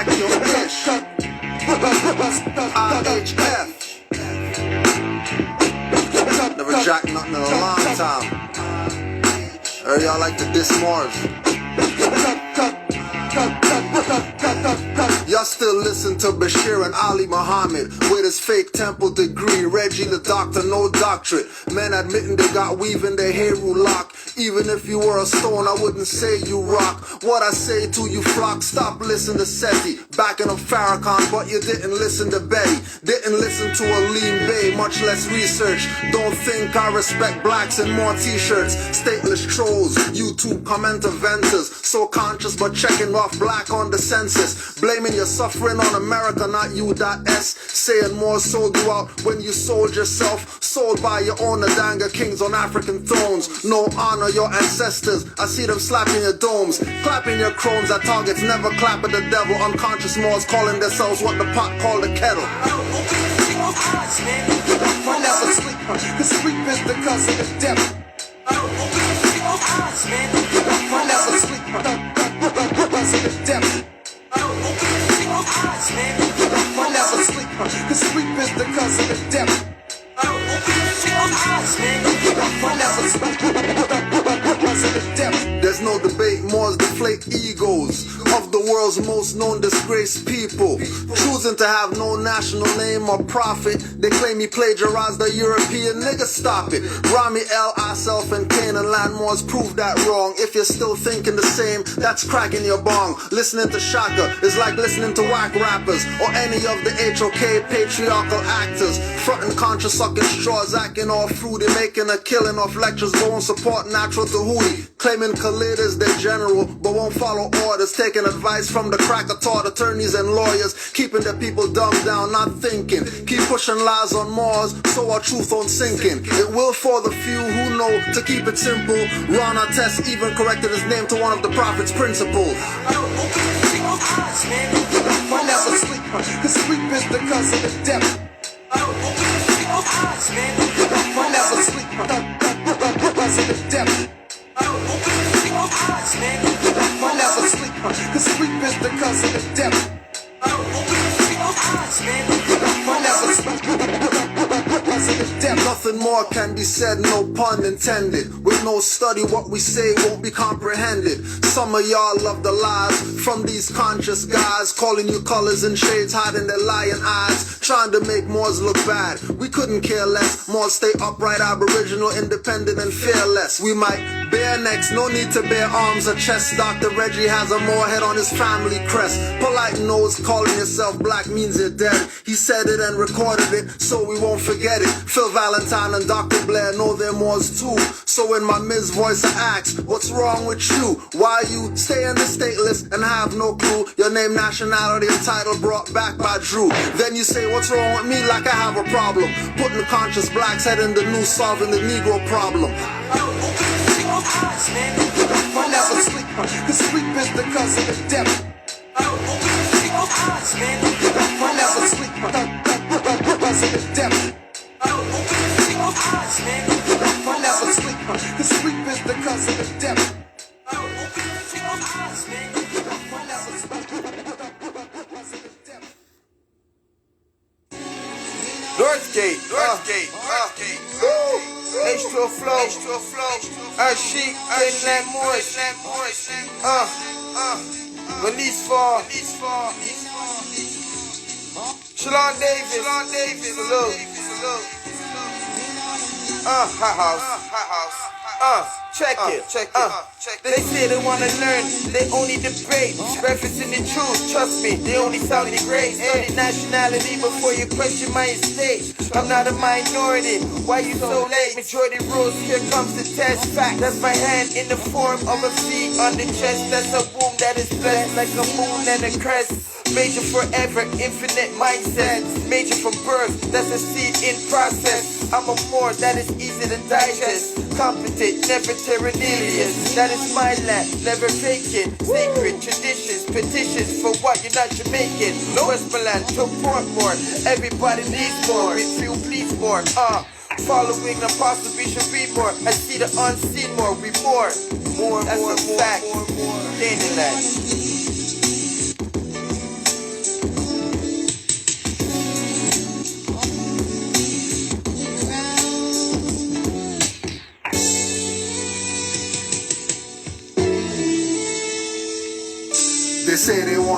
vacuum-ish. IHF. Never jacked nothing in a long time. Heard y'all like to diss Moors. Y'all still listen to Bashir and Ali Muhammad with his fake temple degree. Reggie the doctor, no doctorate. Men admitting they got weave in their hair lock. Even if you were a stone, I wouldn't say you rock. What I say to you flock, stop listening to Seti. Backing up Farrakhan, but you didn't listen to Betty. Didn't listen to Aleem Bay, much less research. Don't think I respect blacks and more t-shirts. Stateless trolls, YouTube comment inventors. So conscious but checking off black on the census. Blaming your suffering on America, not you.s. Saying more sold you out when you sold yourself. Sold by your own Adanga kings on African thrones. No honor your ancestors. I see them slapping your domes, clapping your crones at targets. Never clap at the devil. Unconscious Moors calling themselves what the pot called the kettle. I never sleep, cause sleep is the cousin of death. I never sleep, cousin of death. I never sleep, cause sleep is the cousin of death. I never sleep, cousin of death. There's no debate, Moors deflate egos of the world's most known disgraced people. Choosing to have no national name or profit. They claim he plagiarized the European nigga, stop it. Rami El Asself and Canaanland Moors prove that wrong. If you're still thinking the same, that's cracking your bong. Listening to Shaka is like listening to whack rappers or any of the HOK patriarchal actors. Frontin' conscious sucking straws, acting all fruity, making a killing off lectures, but won't support natural Tahuti. Claiming Khalid is their general, but won't follow orders. Taking advice from the cracker-taught attorneys and lawyers. Keeping the people dumbed down, not thinking. Keep pushing lies on Moors, so our truth won't sink in. It will for the few who know to keep it simple. Ron Artest even corrected his name to one of the prophet's principles. I never sleep, cause sleep is the cousin of death. I never sleep, cousin of death. I never sleep, cause sleep is the cousin of death. I never sleep, cousin of death. Nothing more can be said, no pun intended. With no study, what we say won't be comprehended. Some of y'all love the lies from these conscious guys, calling you colors and shades, hiding their lying eyes, trying to make Moors look bad. We couldn't care less. Moors stay upright, aboriginal, independent, and fearless. We might bare necks, no need to bear arms or chests. Dr. Reggie has a Moorhead on his family crest. Polite nose, calling yourself black means you're dead. He said it and recorded it, so we won't forget it. Phil Valentine and Dr. Blair know they're Moors too. So in my Ms. voice I ask, what's wrong with you? Why you stay in the stateless and have no clue? Your name, nationality, and title brought back by Drew. Then you say, what's wrong with me? Like I have a problem. Putting conscious blacks head in the news, solving the Negro problem. I never sleep, cause sleep is the cousin of death. I never sleep, cousin of death. I never sleep, cause sleep is the cousin of death. I never sleep, cousin of death. Northgate, H2O flow, Sheik, Canaanland Moorish, Release for, Shalon Davis, salute. Hot house, check it. They say they wanna learn, they only debate, referencing the truth, trust me, they only sound great. Study nationality before you question my estate. I'm not a minority, why you so late? Majority rules, here comes the test. Fact, that's my hand in the form of a V on the chest. That's a womb that is blessed like a moon and a crest. Major forever, infinite mindset. Major from birth, that's a seed in process. I'm a Moor that is easy to digest. Competent, never tyrannous. That is my land, never vacant. Sacred traditions, petitions for what you're not Jamaican. Westmoreland to Portmore, everybody needs more. We feel please more. Following the apostle, we should read more. I see the unseen more, we more. That's a fact. Canaanland.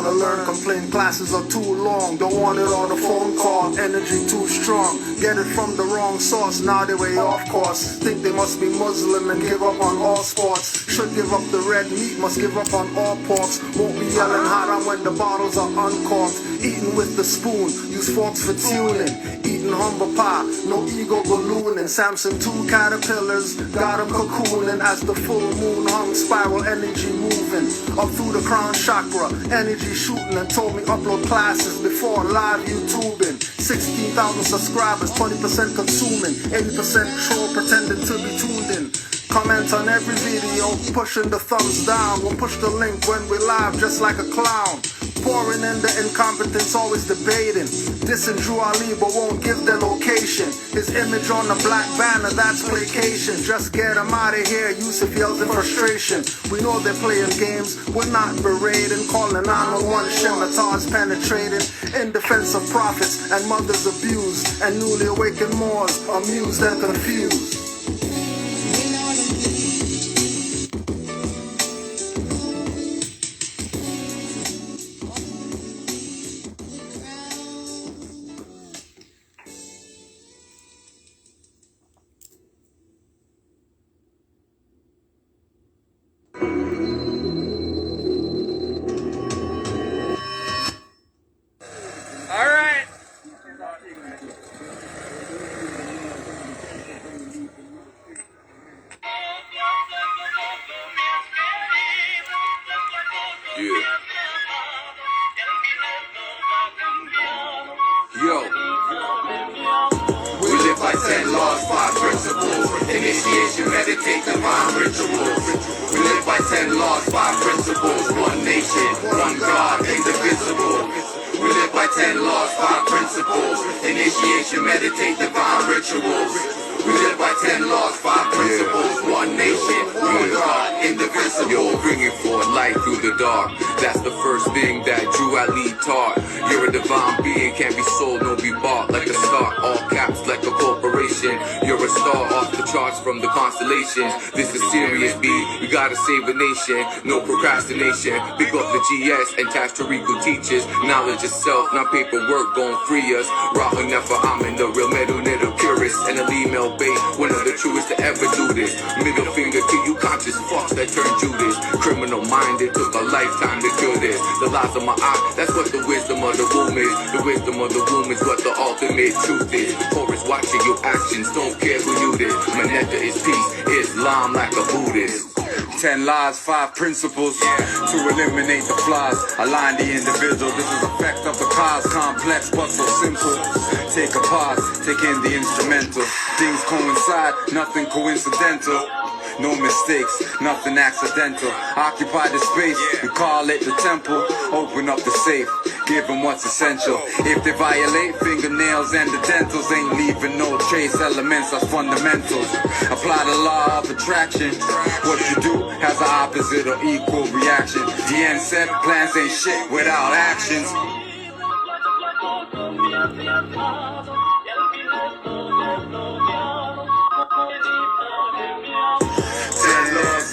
wanna learn, complain classes are too long. Don't want it on the phone call, energy too strong. Get it from the wrong source, now they way off course. Think they must be Muslim and give up on all sports. Should give up the red meat, must give up on all porks. Won't be yelling haram when the bottles are uncorked. Eating with the spoon, use forks for tuning. Eating humble pie, no ego ballooning. Samson 2 caterpillars, got him cocooning. As the full moon hung, spiral energy moving. Up through the crown chakra, energy shooting. And told me upload classes before live YouTubing. 16,000 subscribers, 20% consuming. 80% troll pretending to be tuned in. Comment on every video, pushing the thumbs down. We'll push the link when we live just like a clown. Pouring in the incompetence, always debating. Dissing Drew Ali but won't give their location. His image on the black banner, that's placation. Just get him out of here, Yusuf yells in frustration. We know they're playing games, we're not berating. Calling 911, scimitars penetrating. In defense of prophets and mothers abused. And newly awakened Moors, amused and confused. Initiation, meditate, divine rituals. We live by 10 laws, 5 principles. One nation, one God, indivisible. We live by 10 laws, 5 principles. Initiation, meditate, divine rituals. We live by 10 laws, 5 principles. One nation, one God, indivisible. Yo, bringing forth light through the dark. That's the first thing that Drew Ali taught. You're a divine being, can't be sold, no be bought. Like a stock, all caps like a corporation. You're a star off the charts from the constellations. This is serious, B. We gotta save a nation, no procrastination. Big up the GS and Tash Tariku teachers. Knowledge itself, not paperwork, gon' free us. Rahu Nefer, I'm in the real metal, little purist. And a email bait, one of the truest to ever do this. Middle finger to you conscious fucks that turned Judas. Criminal minded, took a lifetime to kill this. The lies of my eye, that's what the wisdom of the womb is. The wisdom of the womb is what the ultimate truth is. The chorus watching your actions, don't care who you this. Manetta is peace, Islam like a Buddhist. 10 laws, 5 principles to eliminate the flaws, align the individual. This is effect of the cause, complex but so simple. Take a pause, take in the instrumental. Things coincide, nothing coincidental. No mistakes, nothing accidental. Occupy the space, we call it the temple. Open up the safe, give them what's essential. If they violate, fingernails and the dentals ain't leaving no trace. Elements are fundamentals. Apply the law of attraction. What you do has an opposite or equal reaction. The end set, plans ain't shit without actions.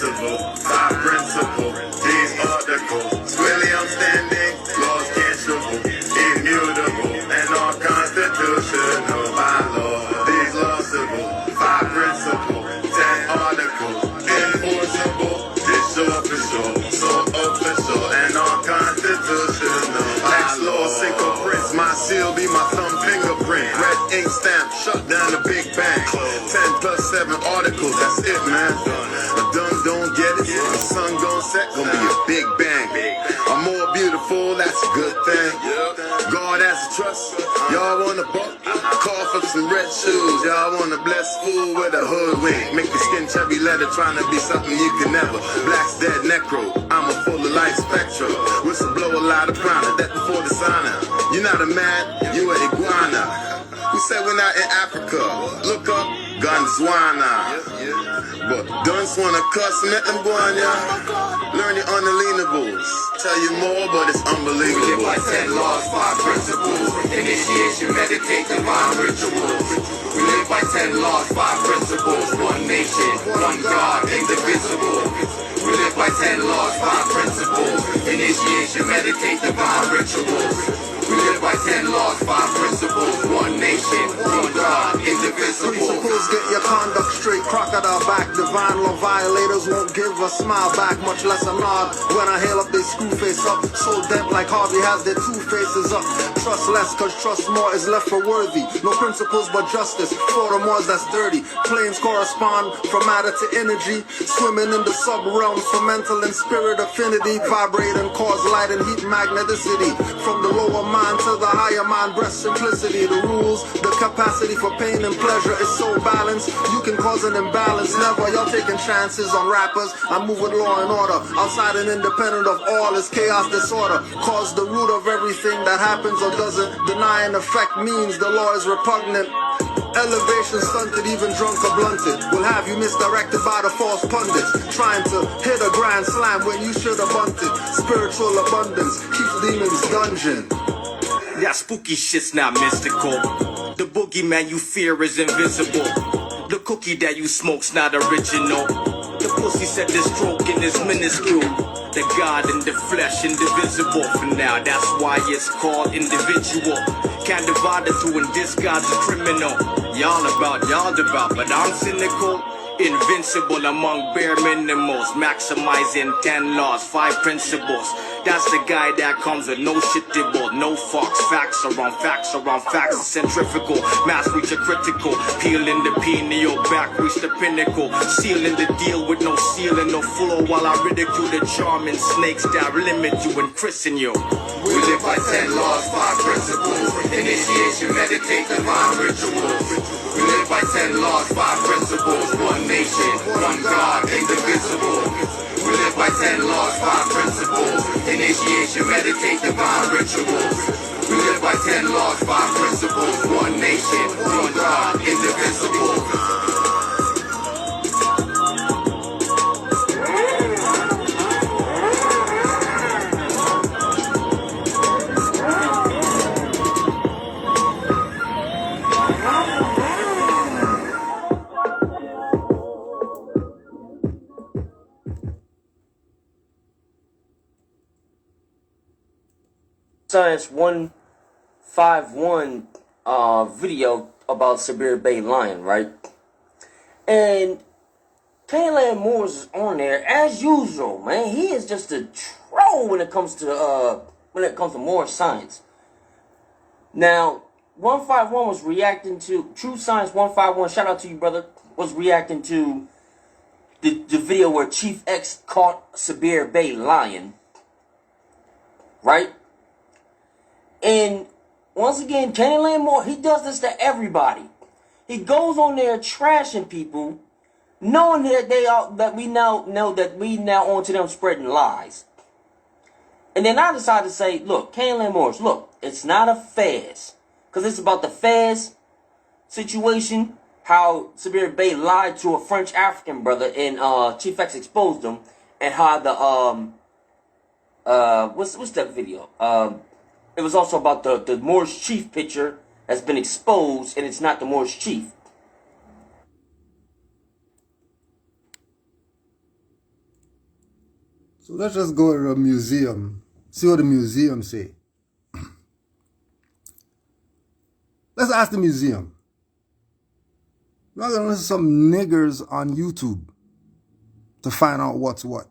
Five principles, these articles, really outstanding, laws can't shuffle, immutable, and all constitutional by law. These laws civil, 5 principles, 10 articles, enforceable, this official, so official, and all constitutional by law. Single prints, my seal be my thumb fingerprint. Red ink stamp, shut down the Big Bang. 10 plus 7 articles, that's it, man. Don't get it, the sun gon' set, gon' be a big bang. I'm more beautiful, that's a good thing. God has a trust, y'all wanna buck? Call for some red shoes, y'all wanna bless fool with a hoodwink. Make the skin chubby leather, trying to be something you can never. Black's dead necro, I'm a full of life spectrum. Whistle blow a lot of prana, that before the sign out. You're not a man, you an iguana. We say we're not in Africa, look up, Gonzwana. But don't wanna cuss, let them go on, yeah. Learn the unalienables. Tell you more, but it's unbelievable. We live by 10 laws, 5 principles. Initiation, meditate, divine rituals. We live by 10 laws, 5 principles. One nation, one God, indivisible. We We live by 10 laws, 5 principles. Initiation, meditate, divine rituals. We live by 10 laws, 5 principles. One nation, one God, indivisible. Principles get your conduct straight, crocodile back. Divine law violators won't give a smile back, much less a nod. When I hail up, they screw face up. So dead like Harvey has their two faces up. Trust less, cause trust more is left for worthy. No principles but justice, for the more that's dirty. Planes correspond from matter to energy. Swimming in the sub-realms for mental and spirit affinity. Vibrate and cause light and heat magneticity. From the lower mind to the higher mind, breast simplicity. The rules, the capacity for pain and pleasure is so balanced. You can cause an imbalance. Never, y'all taking chances on rappers. I move with law and order. Outside and independent of all is chaos, disorder. Cause the root of everything that happens or doesn't. Deny an effect means the law is repugnant. Elevation stunted, even drunk or blunted. Will have you misdirected by the false pundits. Trying to hit a grand slam when you should have bunted. Spiritual abundance keeps demons dungeon. That spooky shit's not mystical. The boogeyman you fear is invisible. The cookie that you smoke's not original. The pussy said this stroking is minuscule. The God in the flesh, indivisible for now. That's why it's called individual. Can't divide the two, and this God's a criminal. Y'all about, but I'm cynical. Invincible among bare minimals. Maximizing 10 laws, 5 principles. That's the guy that comes with no shittable, no fucks. Facts around facts, centrifugal. Mass reach a critical. Peeling the pineal, back reach the pinnacle. Sealing the deal with no ceiling, no floor. While I ridicule the charming snakes that limit you and christen you. We live by 10 laws, 5 principles. Initiation, meditate, divine rituals. We live by 10 laws, 5 principles. One nation, one God, indivisible. We live by 10 laws, 5 principles. Initiation, meditate, divine rituals. We live by 10 laws, 5 principles. One nation, one God, indivisible. Science 151 video about Siberian Bay lion, right? And Canaanland Moorish is on there as usual, man. He is just a troll when it comes to Moorish science. Now, 151 was reacting to True Science 151. Shout out to you, brother. Was reacting to the video where Chief X caught Siberian Bay lion, right? And once again, Canaanland Moore, he does this to everybody. He goes on there trashing people, knowing that we now on to them spreading lies. And then I decided to say, look, Canaanland Moore, look, it's not a fast. Because it's about the fast situation, how Siberian Bay lied to a French African brother and Chief X exposed him, and how the what's that video? It was also about the Moorish chief picture has been exposed, and it's not the Moorish chief. So let's just go to the museum, see what the museum say. Let's ask the museum. We're not going to listen to some niggers on YouTube to find out what's what.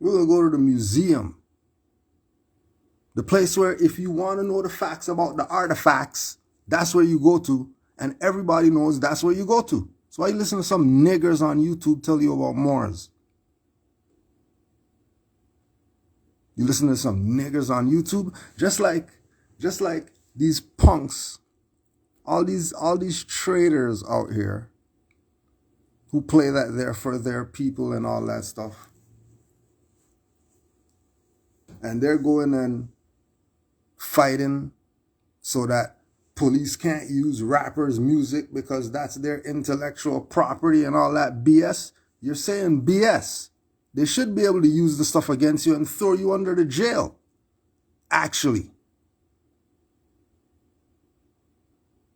We're going to go to the museum. The place where if you want to know the facts about the artifacts, that's where you go to. And everybody knows that's where you go to. So why you listen to some niggers on YouTube tell you about Moors? You listen to some niggers on YouTube, just like these punks, all these traders out here who play that they're for their people and all that stuff. And they're going and fighting so that police can't use rappers' music because that's their intellectual property and all that BS. You're saying BS. They should be able to use the stuff against you and throw you under the jail. Actually.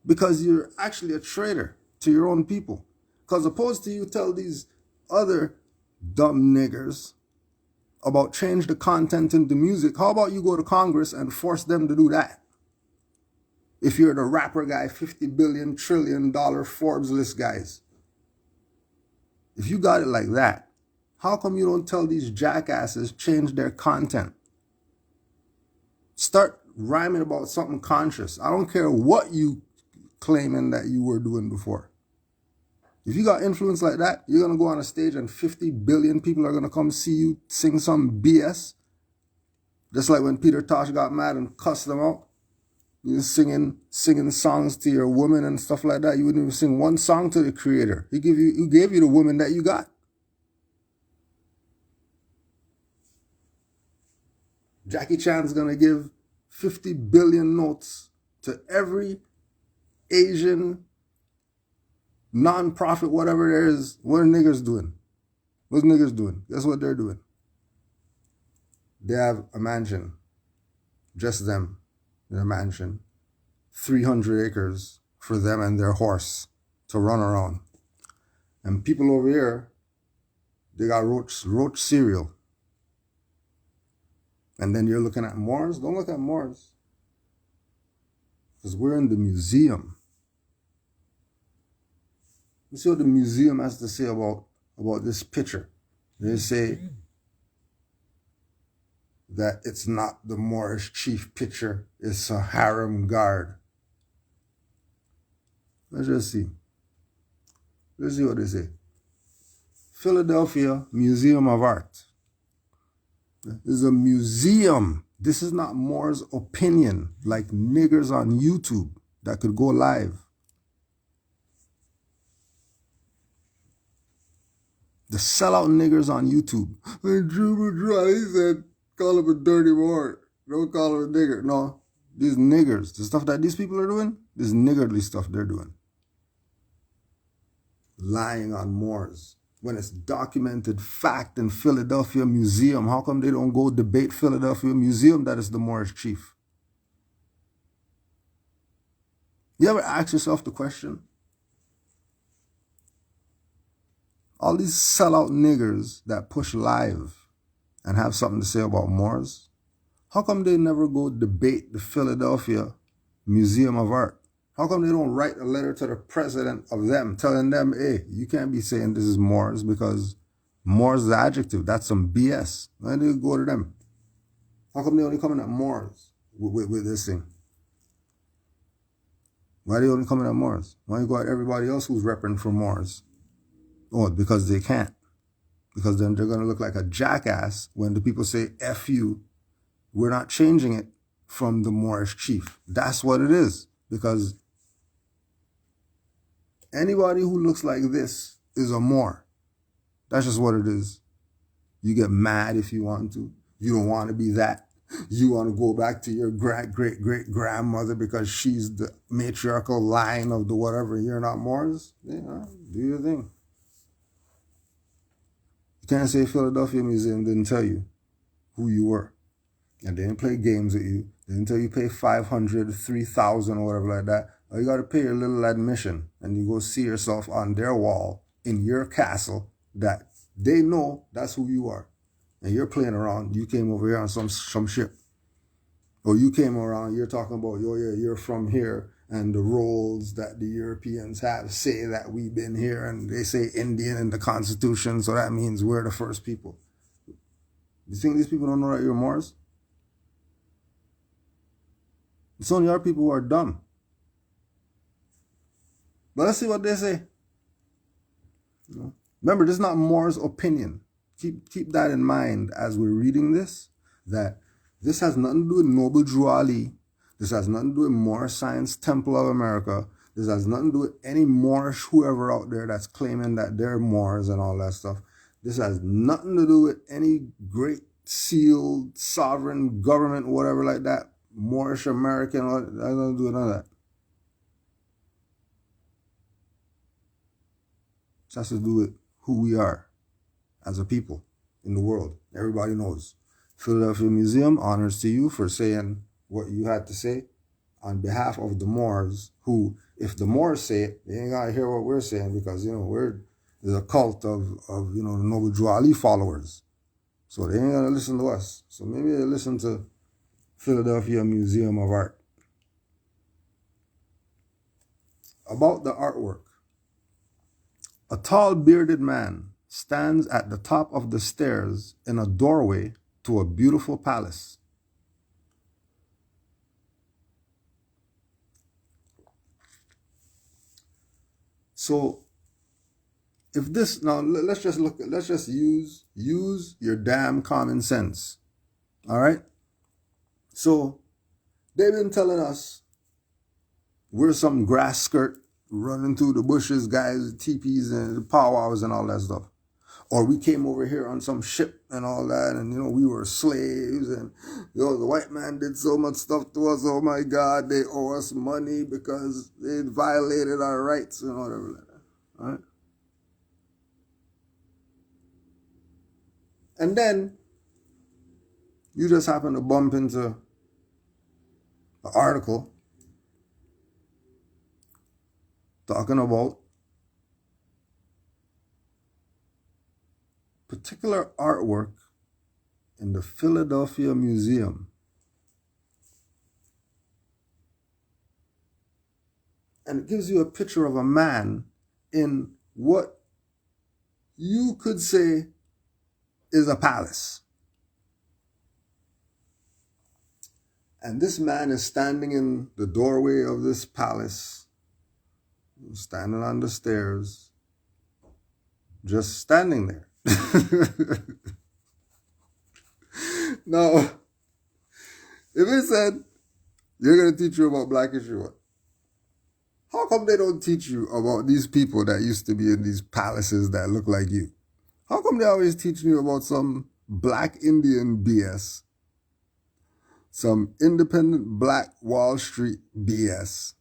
Because you're actually a traitor to your own people. Because opposed to you tell these other dumb niggers about change the content in the music. How about you go to Congress and force them to do that? If you're the rapper guy, $50 billion, $1 trillion Forbes list guys. If you got it like that, how come you don't tell these jackasses change their content? Start rhyming about something conscious. I don't care what you claiming that you were doing before. If you got influence like that, you're going to go on a stage and 50 billion people are going to come see you sing some BS. Just like when Peter Tosh got mad and cussed them out. You singing songs to your woman and stuff like that. You wouldn't even sing one song to the creator. He gave you the woman that you got. Jackie Chan's going to give 50 billion notes to every Asian non-profit, whatever there is. What are niggers doing? What's niggers doing? Guess what they're doing? They have a mansion. Just them. In a mansion. 300 acres for them and their horse to run around. And people over here, they got roach cereal. And then you're looking at Moors. Don't look at Moors. Because we're in the museum. You see what the museum has to say about this picture. They say that it's not the Moorish chief picture, it's a harem guard. Let's just see. Let's see what they say. Philadelphia Museum of Art. This is a museum. This is not Moore's opinion, like niggers on YouTube that could go live. The sellout niggers on YouTube. He said, call him a dirty Moor. Don't call him a nigger. No, these niggers, the stuff that these people are doing, this niggardly stuff they're doing. Lying on Moors. When it's documented fact in Philadelphia Museum, how come they don't go debate Philadelphia Museum that is the Moorish chief? You ever ask yourself the question? All these sellout niggers that push live and have something to say about Moors, how come they never go debate the Philadelphia Museum of Art? How come they don't write a letter to the president of them telling them, hey, you can't be saying this is Moors because Moors is the adjective. That's some BS. Why do you go to them? How come they only coming at Moors with this thing? Why are they only coming at Moors? Why don't you go at everybody else who's repping for Moors? Oh, because they can't. Because then they're going to look like a jackass when the people say, F you. We're not changing it from the Moorish chief. That's what it is. Because anybody who looks like this is a Moor. That's just what it is. You get mad if you want to. You don't want to be that. You want to go back to your great-great-great-grandmother because she's the matriarchal line of the whatever. You're not Moors. Yeah, do your thing. You can't say Philadelphia Museum didn't tell you who you were. And they didn't play games with you. They didn't tell you pay $500, $3,000 or whatever like that. Or you got to pay your little admission. And you go see yourself on their wall in your castle that they know that's who you are. And you're playing around. You came over here on some ship. Or you came around, you're talking about, oh yeah, you're from here. And the roles that the Europeans have say that we've been here. And they say Indian in the Constitution. So that means we're the first people. You think these people don't know that you're Moors? It's only our people who are dumb. But let's see what they say. Remember, this is not Moore's opinion. Keep that in mind as we're reading this, that this has nothing to do with Noble Drew Ali. This has nothing to do with Moorish Science Temple of America. This has nothing to do with any Moorish whoever out there that's claiming that they're Moors and all that stuff. This has nothing to do with any great sealed sovereign government, whatever like that. Moorish American, that has nothing to do with none of that. It has to do with who we are as a people in the world. Everybody knows. Philadelphia Museum, honors to you for saying what you had to say on behalf of the Moors who, if the Moors say it, they ain't got to hear what we're saying because, we're is a cult of the Noble Drew Ali followers. So they ain't gonna listen to us. So maybe they listen to Philadelphia Museum of Art. About the artwork. A tall bearded man stands at the top of the stairs in a doorway to a beautiful palace. So if this, now let's just use your damn common sense. All right? So they've been telling us we're some grass skirt running through the bushes, guys, teepees and powwows and all that stuff. Or we came over here on some ship and all that, and we were slaves, and the white man did so much stuff to us. Oh my God, they owe us money because they violated our rights and whatever like that. All right? And then you just happen to bump into an article talking about particular artwork in the Philadelphia Museum. And it gives you a picture of a man in what you could say is a palace. And this man is standing in the doorway of this palace, standing on the stairs, just standing there. Now, if it said, you're going to teach you about Black history, what? How come they don't teach you about these people that used to be in these palaces that look like you? How come they always teach you about some Black Indian BS? Some independent Black Wall Street BS?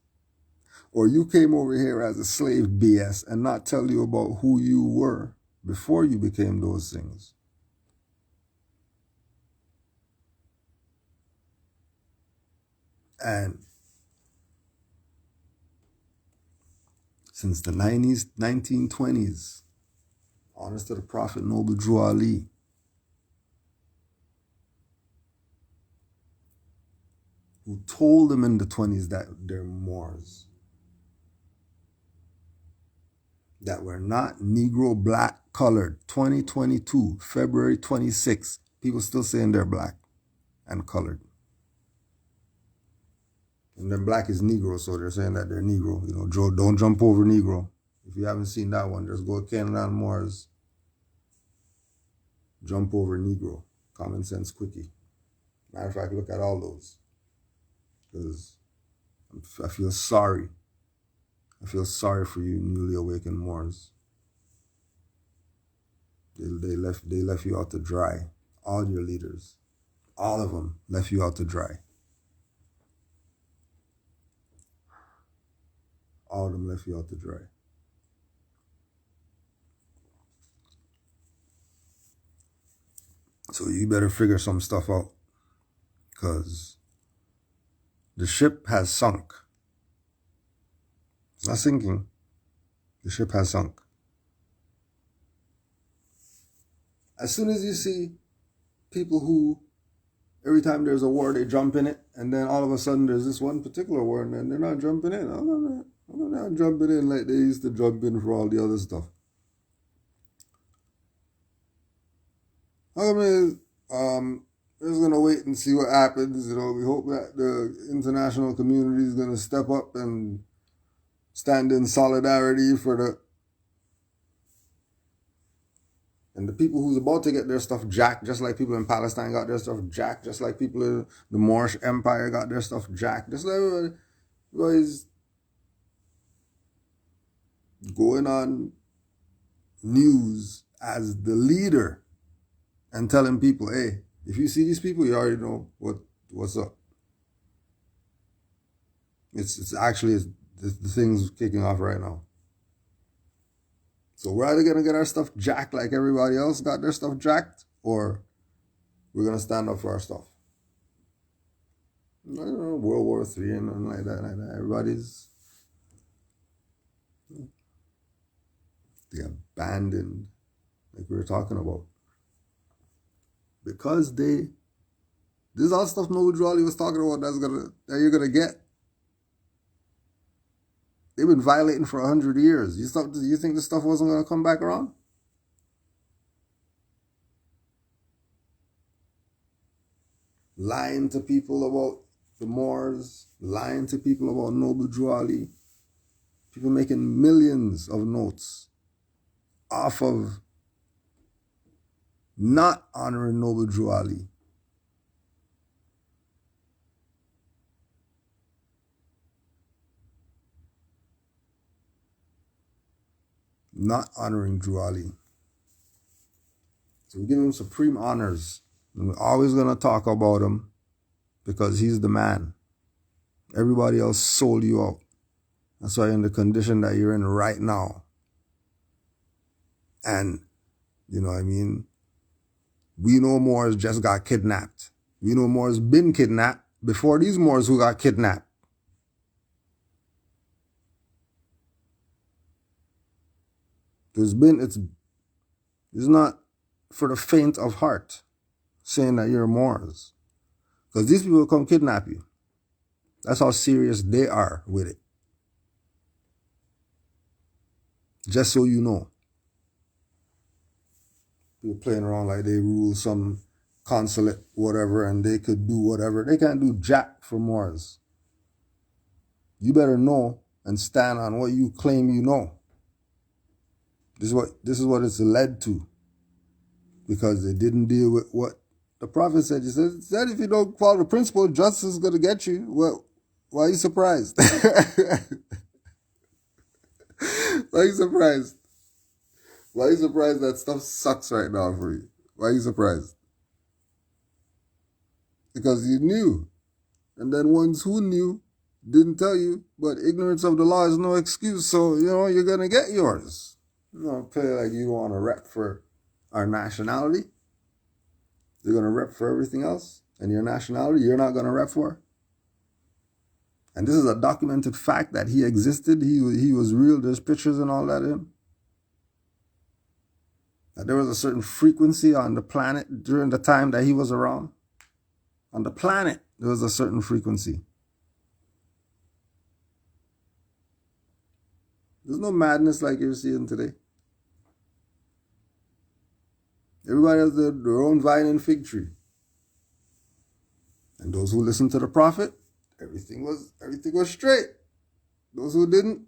Or you came over here as a slave BS and not tell you about who you were before you became those things? And since the 1920s, honest to the Prophet Noble Drew Ali, who told them in the 20s that they're Moors, that we're not Negro, Black, colored. 2022, February 26th, people still saying they're Black and colored. And then Black is Negro, so they're saying that they're Negro. Joe, don't jump over Negro. If you haven't seen that one, just go to Canaanland Moors. Jump over Negro. Common sense quickie. Matter of fact, look at all those. Because I feel sorry. I feel sorry for you newly awakened Moors. They left you out to dry. All your leaders. All of them left you out to dry. All of them left you out to dry. So you better figure some stuff out. Because the ship has sunk. It's not sinking. The ship has sunk. As soon as you see people who, every time there's a war, they jump in it, and then all of a sudden there's this one particular war, and then they're not jumping in. They're not jumping in like they used to jump in for all the other stuff. I mean, we're just going to wait and see what happens. We hope that the international community is going to step up and stand in solidarity for and the people who's about to get their stuff jacked, just like people in Palestine got their stuff jacked, just like people in the Moorish Empire got their stuff jacked, just like everybody's going on news as the leader and telling people, hey, if you see these people, you already know what's up. It's actually the thing's kicking off right now. So we're either going to get our stuff jacked like everybody else got their stuff jacked, or we're going to stand up for our stuff. I don't know, World War III and nothing like that. Everybody's They abandoned, like we were talking about. Because this is all stuff Noble Drew Ali was talking about that you're gonna get. They've been violating for 100 years. You think this stuff wasn't gonna come back around? Lying to people about the Moors, lying to people about Noble Drew Ali. People making millions of notes off of not honoring Noble Drew Ali. Not honoring Drew Ali. So we give him supreme honors. And we're always going to talk about him because he's the man. Everybody else sold you out. That's why you're in the condition that you're in right now. And, you know what I mean? We know Moors just got kidnapped. We know Moors been kidnapped before these Moors who got kidnapped. It's not for the faint of heart saying that you're Moors. Because these people come kidnap you. That's how serious they are with it. Just so you know. People playing around like they rule some consulate, whatever, and they could do whatever. They can't do jack for Moors. You better know and stand on what you claim you know. This is what it's led to. Because they didn't deal with what the prophet said. He said if you don't follow the principle, justice is going to get you. Well, why are you surprised? Why are you surprised? Why are you surprised that stuff sucks right now for you? Why are you surprised? Because you knew. And then ones who knew didn't tell you. But ignorance of the law is no excuse. So, you're going to get yours. Play like you don't want to rep for our nationality. You're going to rep for everything else. And your nationality, you're not going to rep for. And this is a documented fact that he existed. He was real. There's pictures and all that of him. That there was a certain frequency on the planet during the time that he was around. On the planet, there was a certain frequency. There's no madness like you're seeing today. Everybody has their own vine and fig tree. And those who listened to the prophet, everything was straight. Those who didn't,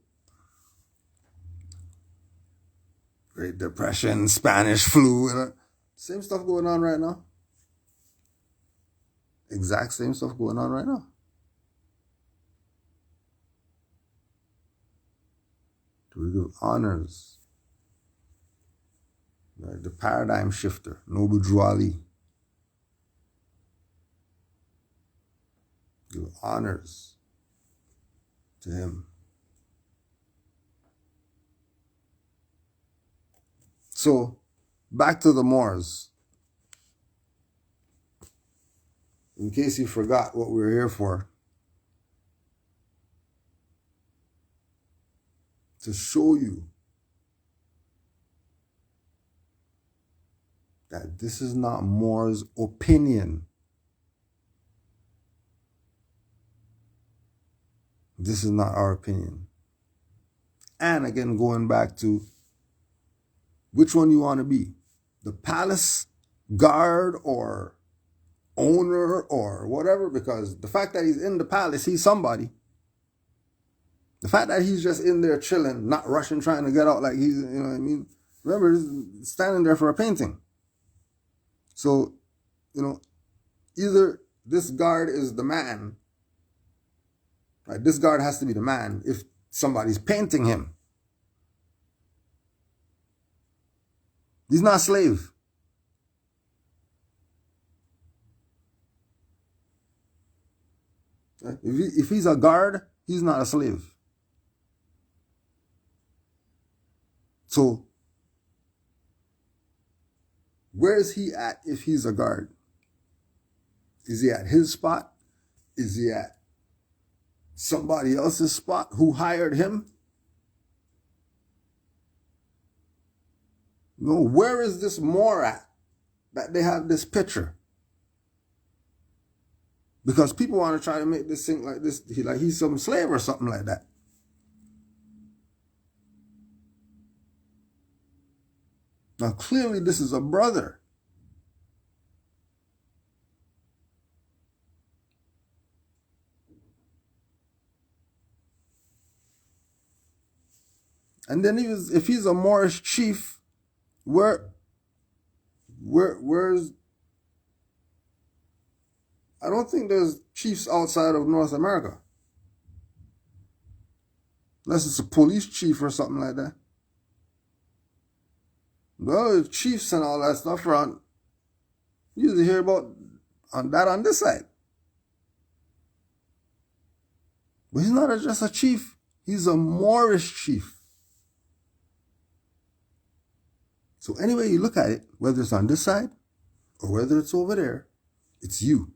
Great Depression, Spanish flu, same stuff going on right now. Exact same stuff going on right now. To give honors. Right, the paradigm shifter, Noble Drew Ali. Give honors to him. So, back to the Moors. In case you forgot what we were here for. To show you that this is not Moors' opinion. This is not our opinion. And again, going back to which one you want to be. The palace guard or owner or whatever. Because the fact that he's in the palace, he's somebody. The fact that he's just in there chilling, not rushing, trying to get out like he's, you know what I mean? Remember, he's standing there for a painting. So, either this guard is the man, right? This guard has to be the man if somebody's painting him. He's not a slave. Right? If he's a guard, he's not a slave. So, where is he at if he's a guard? Is he at his spot? Is he at somebody else's spot who hired him? No, where is this Moor at that they have this picture? Because people want to try to make this thing like this, like he's some slave or something like that. Now, clearly, this is a brother. And then if he's a Moorish chief, where's, I don't think there's chiefs outside of North America. Unless it's a police chief or something like that. Well, chiefs and all that stuff around, you usually hear about on this side. But he's not just a chief, he's a Moorish chief. So anyway you look at it, whether it's on this side or whether it's over there, it's you.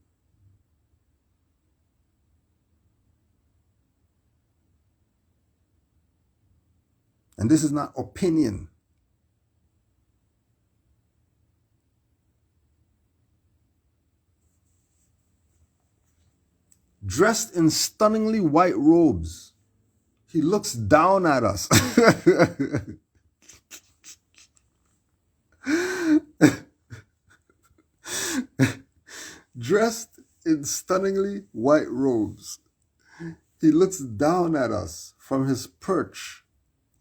And this is not opinion. Dressed in stunningly white robes, he looks down at us. Dressed in stunningly white robes, he looks down at us from his perch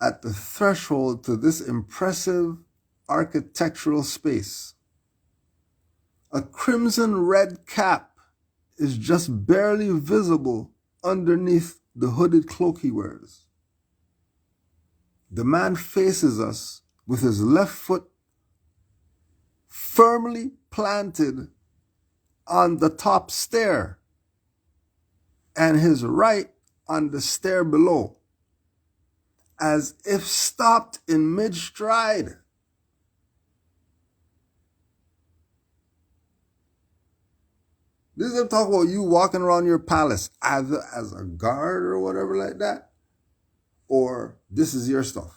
at the threshold to this impressive architectural space. A crimson red cap is just barely visible underneath the hooded cloak he wears. The man faces us with his left foot firmly planted on the top stair and his right on the stair below, as if stopped in mid-stride. This is talking about you walking around your palace either as a guard or whatever like that, or this is your stuff.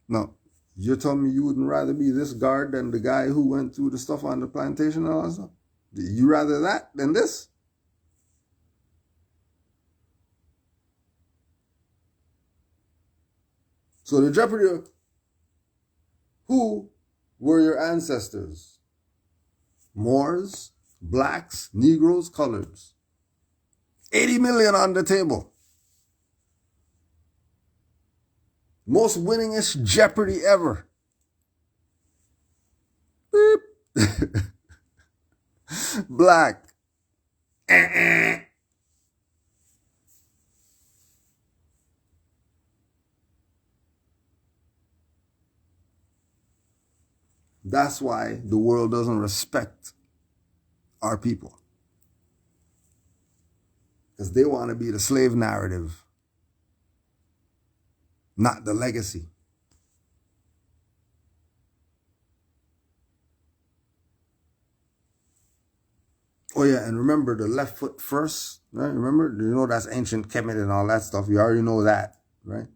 No, you're telling me you wouldn't rather be this guard than the guy who went through the stuff on the plantation and all that stuff? You rather that than this? So the jeopardy of who were your ancestors? Moors, blacks, Negroes, coloreds. 80 million on the table. Most winningest jeopardy ever. Beep. Black. That's why the world doesn't respect our people. Because they want to be the slave narrative, not the legacy. Oh yeah, and remember the left foot first, right? Remember, you know that's ancient Kemet and all that stuff. You already know that, right?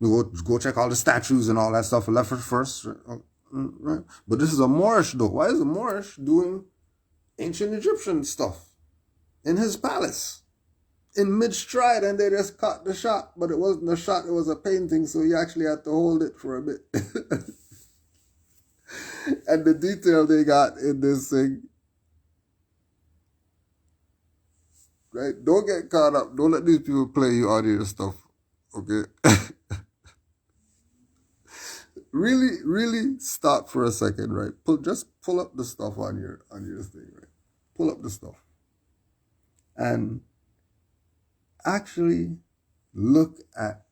You go check all the statues and all that stuff. Left foot first, right? But this is a Moorish though. Why is a Moorish doing ancient Egyptian stuff in his palace in mid-stride? And they just caught the shot, but it wasn't a shot, it was a painting, so he actually had to hold it for a bit. And the detail they got in this thing, right? Don't get caught up. Don't let these people play you out of your stuff, okay? Really stop for a second, right? Just pull up the stuff on your thing, right? Pull up the stuff. And actually look at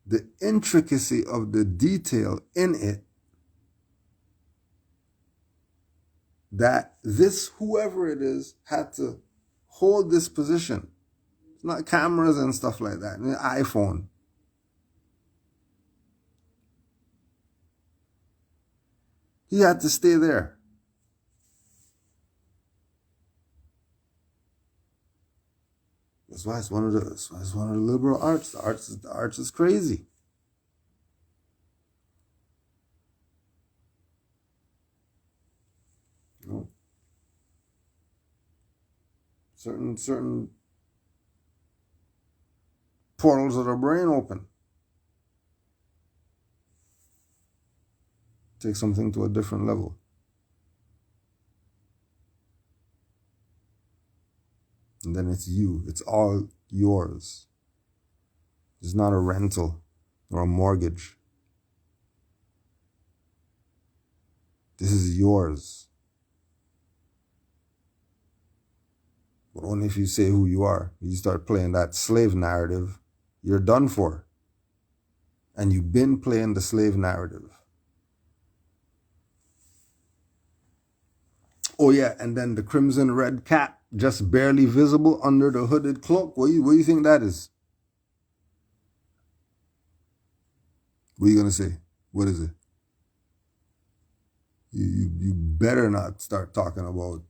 the intricacy of the detail in it that this, whoever it is, had to hold this position. It's not cameras and stuff like that. An iPhone. He had to stay there. That's why it's one of the liberal arts. The arts is crazy. Certain portals of the brain open. Take something to a different level. And then it's you. It's all yours. It's not a rental or a mortgage. This is yours. But only if you say who you are. You start playing that slave narrative, you're done for. And you've been playing the slave narrative. Oh yeah, and then the crimson red cat just barely visible under the hooded cloak. What do you think that is? What are you gonna say? What is it? You better not start talking about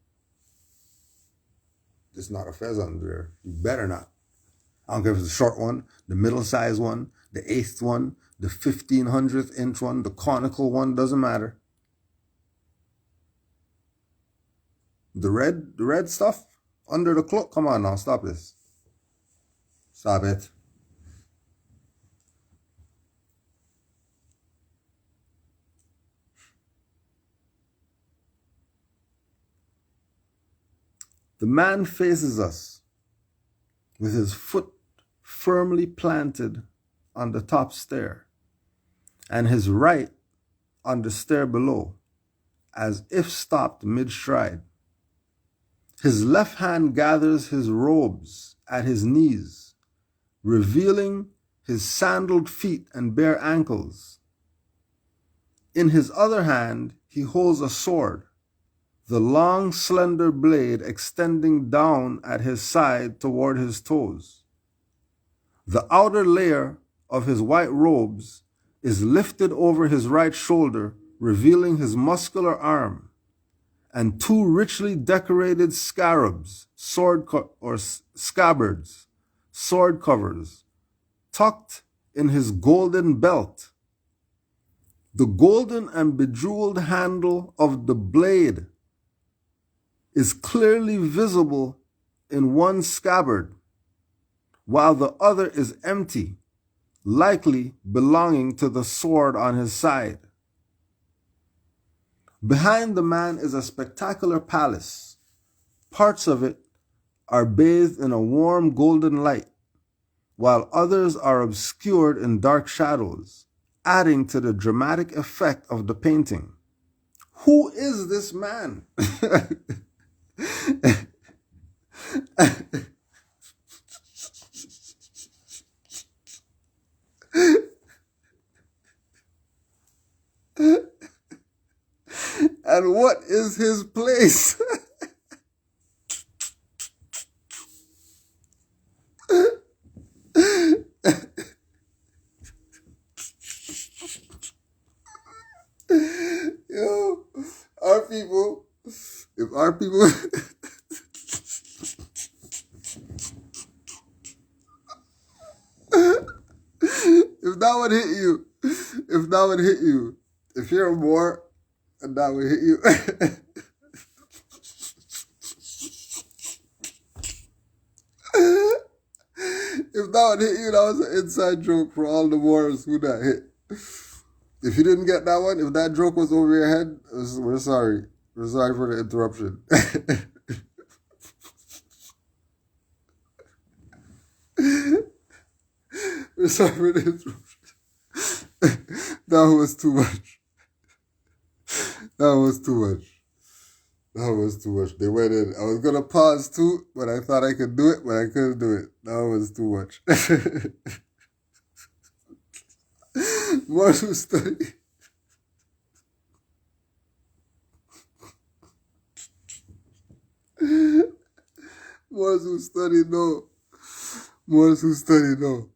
it's not a pheasant there. You better not. I don't care if it's the short one, the middle size one, the 8th one, the 1500th inch one, the conical one, doesn't matter. The red stuff under the cloak. Come on now, stop this. Stop it. The man faces us with his foot firmly planted on the top stair and his right on the stair below, as if stopped mid-stride. His left hand gathers his robes at his knees, revealing his sandaled feet and bare ankles. In his other hand, he holds a sword, the long, slender blade extending down at his side toward his toes. The outer layer of his white robes is lifted over his right shoulder, revealing his muscular arm, and two richly decorated scarabs, scabbards, sword covers, tucked in his golden belt. The golden and bejeweled handle of the blade is clearly visible in one scabbard, while the other is empty, likely belonging to the sword on his side. Behind the man is a spectacular palace. Parts of it are bathed in a warm golden light, while others are obscured in dark shadows, adding to the dramatic effect of the painting. Who is this man? And what is his place? Yo, our people, if our people, if that would hit you, if you're a Moor, and that would hit you. If that would hit you, that was an inside joke for all the Moors who that hit. If you didn't get that one, if that joke was over your head, we're sorry. We're sorry for the interruption. We're sorry for the interruption. That was too much. That was too much. That was too much. They went in. I was going to pause too, but I thought I could do it, but I couldn't do it. That was too much. Moors who study. Moors who study, no. Moors who study, no.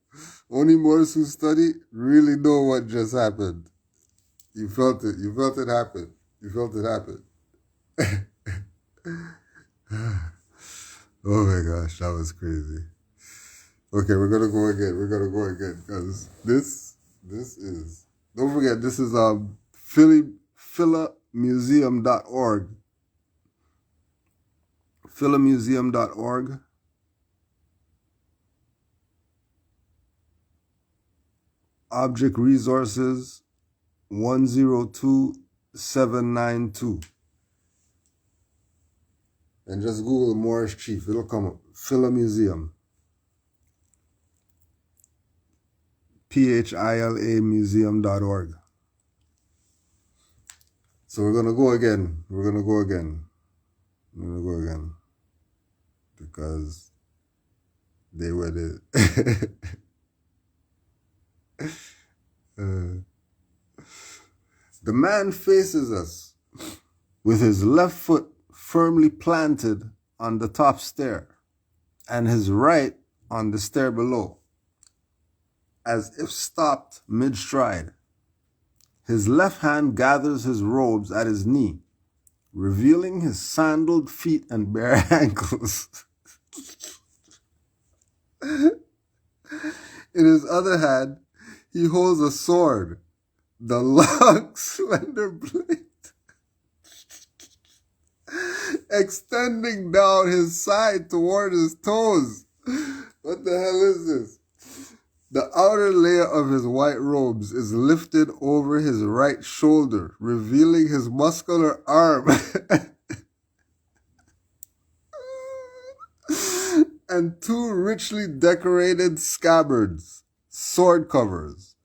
Only Moors who study really know what just happened. You felt it. You felt it happen. You felt it happen. Oh my gosh, that was crazy. Okay, we're gonna go again. We're gonna go again because this is. Don't forget, this is philamuseum.org. philamuseum.org, Object Resources 102792. And just Google Moorish Chief. It'll come up. Phila Museum. PHILA museum.org. So we're going to go again. Because they were the... The man faces us with his left foot firmly planted on the top stair and his right on the stair below, as if stopped mid-stride. His left hand gathers his robes at his knee, revealing his sandaled feet and bare ankles. In his other hand, he holds a sword, the long, slender blade, extending down his side toward his toes. What the hell is this? The outer layer of his white robes is lifted over his right shoulder, revealing his muscular arm and two richly decorated scabbards, sword covers,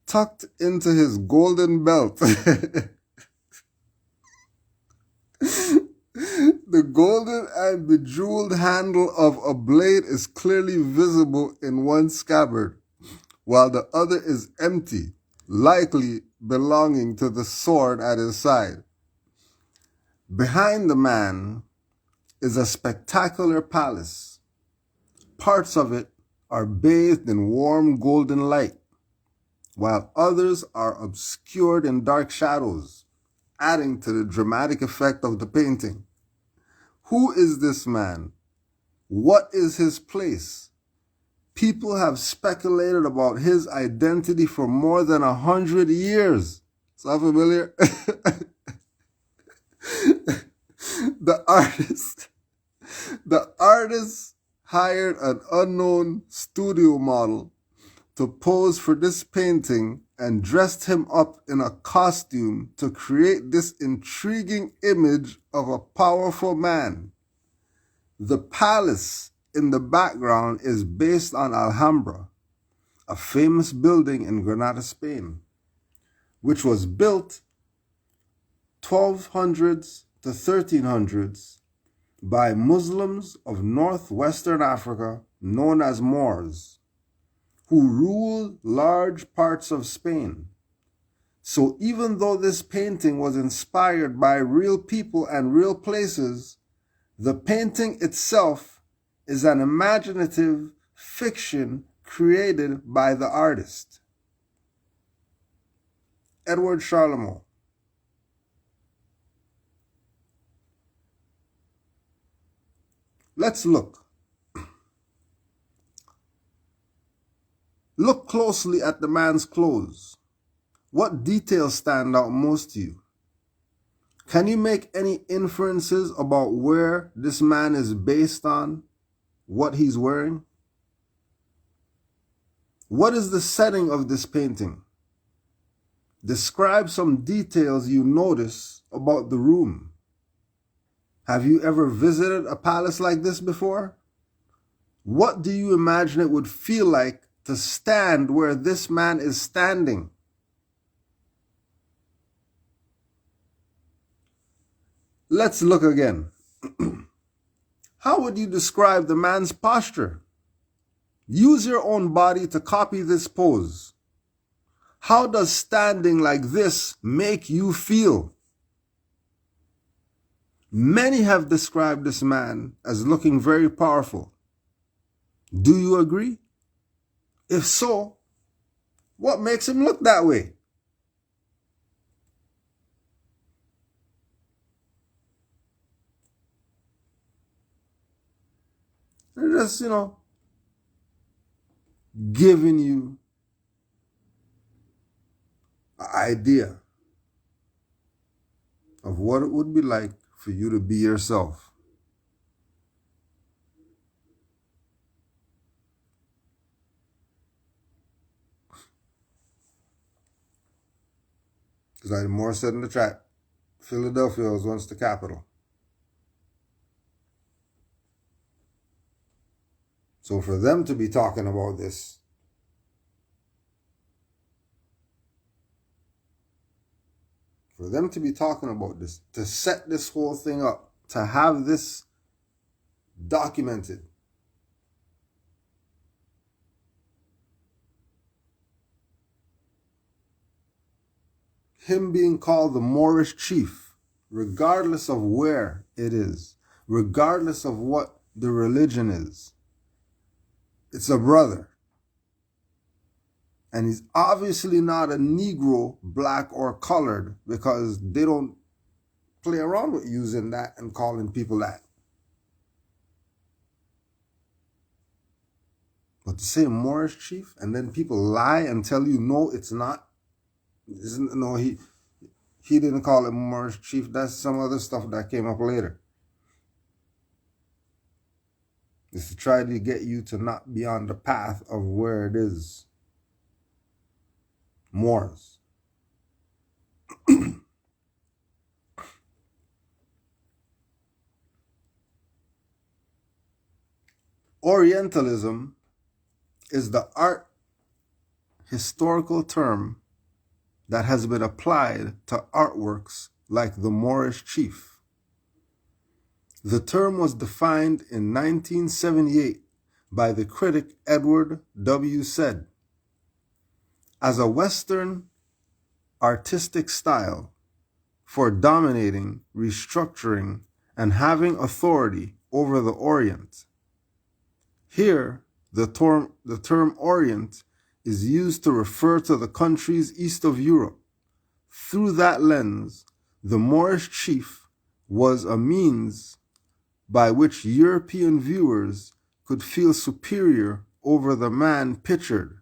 tucked into his golden belt. The golden and bejeweled handle of a blade is clearly visible in one scabbard, while the other is empty, likely belonging to the sword at his side. Behind the man is a spectacular palace. Parts of it are bathed in warm golden light, while others are obscured in dark shadows, adding to the dramatic effect of the painting. Who is this man? What is his place? People have speculated about his identity for more than 100 years. Sound familiar? The artist hired an unknown studio model to pose for this painting and dressed him up in a costume to create this intriguing image of a powerful man. The palace in the background is based on Alhambra, a famous building in Granada, Spain, which was built 1200s to 1300s by Muslims of northwestern Africa known as Moors, who ruled large parts of Spain. So even though this painting was inspired by real people and real places, the painting itself is an imaginative fiction created by the artist. Edward Charlemagne. Let's look. Look closely at the man's clothes. What details stand out most to you? Can you make any inferences about where this man is based on what he's wearing? What is the setting of this painting? Describe some details you notice about the room. Have you ever visited a palace like this before? What do you imagine it would feel like to stand where this man is standing? Let's look again. How would you describe the man's posture? Use your own body to copy this pose. How does standing like this make you feel? Many have described this man as looking very powerful. Do you agree? If so, what makes him look that way? They're just, giving you an idea of what it would be like for you to be yourself. Because like Moore said in the chat, Philadelphia was once the capital. So for them to be talking about this, to set this whole thing up, to have this documented, him being called the Moorish chief, regardless of where it is, regardless of what the religion is, it's a brother. And he's obviously not a Negro, black or colored, because they don't play around with using that and calling people that. But to say Moorish chief, and then people lie and tell you, no, it's not. No, he didn't call it Moorish chief. That's some other stuff that came up later. It's to try to get you to not be on the path of where it is. Moors. Orientalism is the art historical term that has been applied to artworks like the Moorish chief. The term was defined in 1978 by the critic Edward W. Said as a Western artistic style for dominating, restructuring, and having authority over the Orient. Here, the term Orient is used to refer to the countries east of Europe. Through that lens, the Moorish chief was a means by which European viewers could feel superior over the man pictured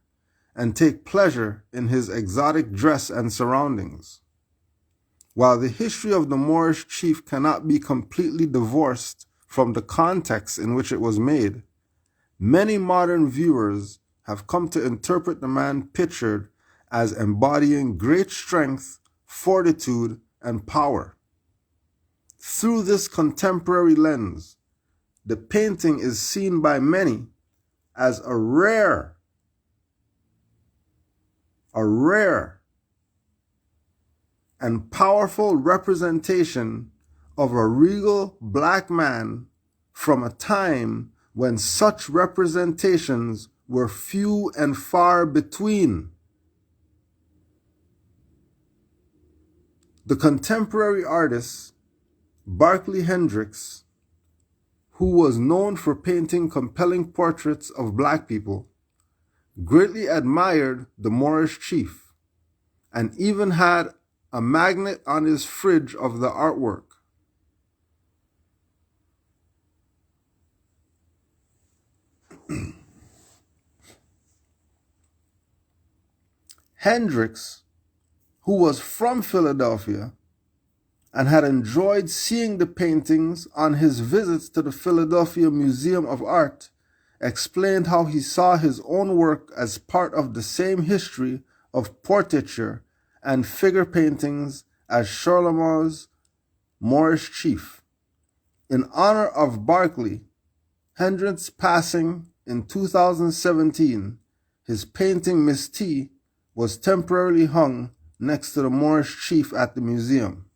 and take pleasure in his exotic dress and surroundings. While the history of the Moorish chief cannot be completely divorced from the context in which it was made, many modern viewers have come to interpret the man pictured as embodying great strength, fortitude, and power. Through this contemporary lens, the painting is seen by many as a rare and powerful representation of a regal black man from a time when such representations were few and far between. The contemporary artist, Barclay Hendricks, who was known for painting compelling portraits of black people, greatly admired the Moorish chief and even had a magnet on his fridge of the artwork. Hendricks, who was from Philadelphia and had enjoyed seeing the paintings on his visits to the Philadelphia Museum of Art, explained how he saw his own work as part of the same history of portraiture and figure paintings as Charlemagne's Moorish chief. In honor of Barclay Hendricks' passing in 2017, his painting Miss T was temporarily hung next to the Moorish chief at the museum.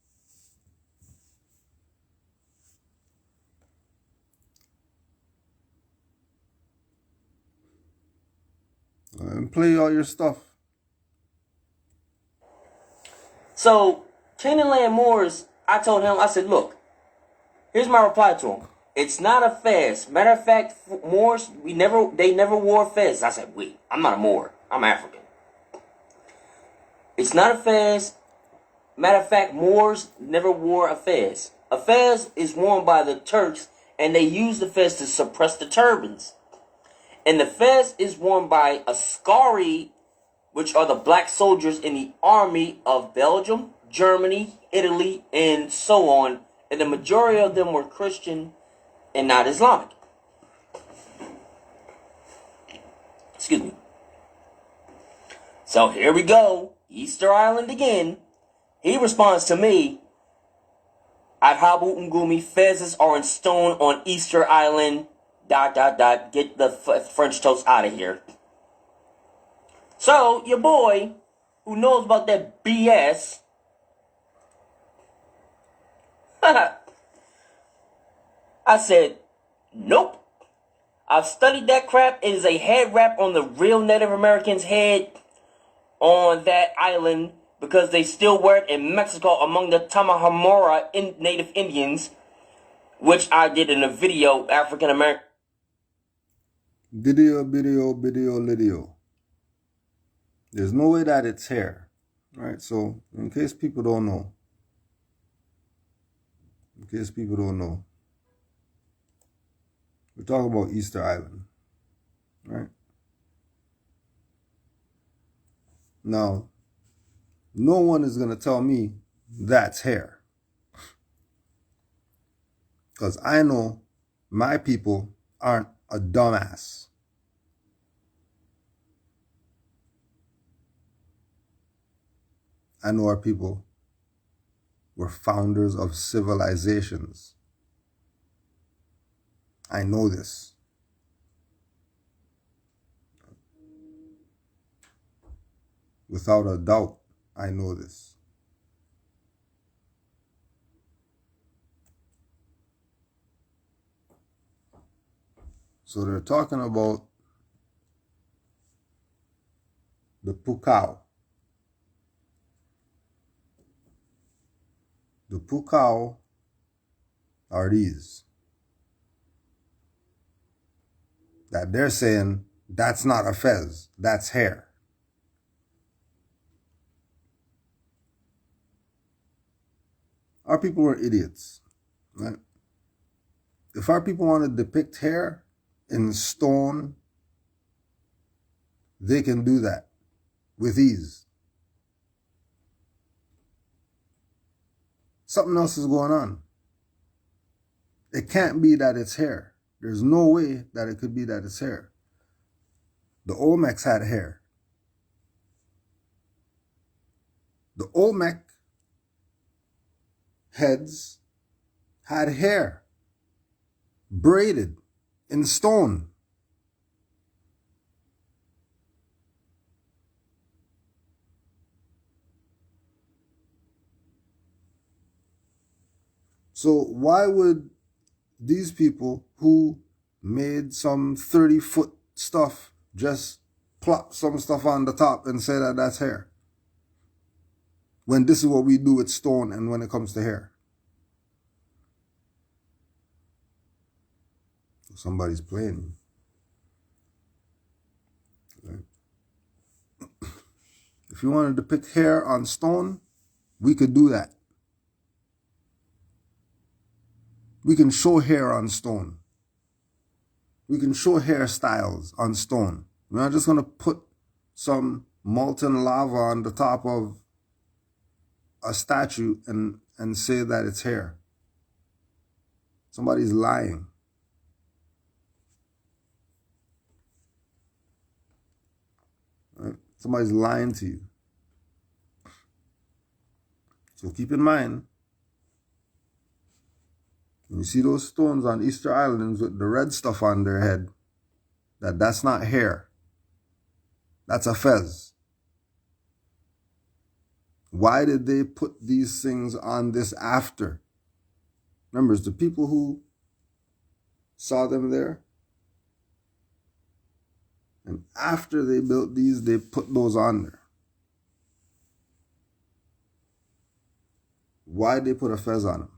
And play all your stuff. So, Canaanland Moors, I told him, I said, look, here's my reply to him. It's not a fez. Matter of fact, Moors, they never wore fez. I said, wait, I'm not a Moor. I'm African. It's not a fez. Matter of fact, Moors never wore a fez. A fez is worn by the Turks, and they use the fez to suppress the turbans. And the fez is worn by Askari, which are the black soldiers in the army of Belgium, Germany, Italy, and so on. And the majority of them were Christian and not Islamic. Excuse me. So here we go. Easter Island again. He responds to me, Adhabu Ngumi, fezzes are in stone on Easter Island, ... Get the French toast out of here. So, your boy, who knows about that BS, I said, nope. I've studied that crap. It is a head wrap on the real Native American's head on that island because they still wear it in Mexico among the Tamahomora Native Indians, which I did in a video, African American. Video. There's no way that it's hair, right? So, in case people don't know, we're talking about Easter Island, right? Now, no one is going to tell me that's hair. Because I know my people aren't a dumbass. I know our people were founders of civilizations. I know this. Without a doubt, I know this. So they're talking about the Pukao. The Pukao are these. That they're saying, that's not a fez, that's hair. Our people were idiots, right? If our people want to depict hair in stone, they can do that with ease. Something else is going on. It can't be that it's hair. There's no way that it could be that it's hair. The Olmecs had hair. The Olmec heads had hair braided in stone. So why would these people who made some 30-foot stuff just plop some stuff on the top and say that that's hair, when this is what we do with stone and when it comes to hair? Somebody's playing. Right? If you want to depict hair on stone, we could do that. We can show hair on stone. We can show hairstyles on stone. We're not just going to put some molten lava on the top of a statue and say that it's hair. Somebody's lying. Right? Somebody's lying to you. So keep in mind, when you see those stones on Easter Islands with the red stuff on their head, that's not hair. That's a fez. Why did they put these things on this after? Remember, it's the people who saw them there. And after they built these, they put those on there. Why did they put a fez on them?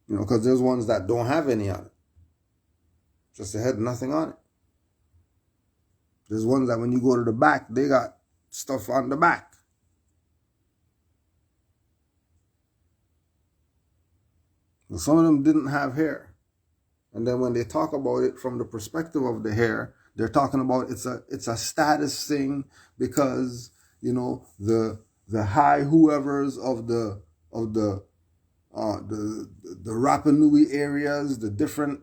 You know, because there's ones that don't have any on it. Just a head, nothing on it. There's ones that when you go to the back, they got stuff on the back. Well, some of them didn't have hair. And then when they talk about it from the perspective of the hair, they're talking about it's a status thing because, you know, the high whoever's of the Rapa Nui areas, the different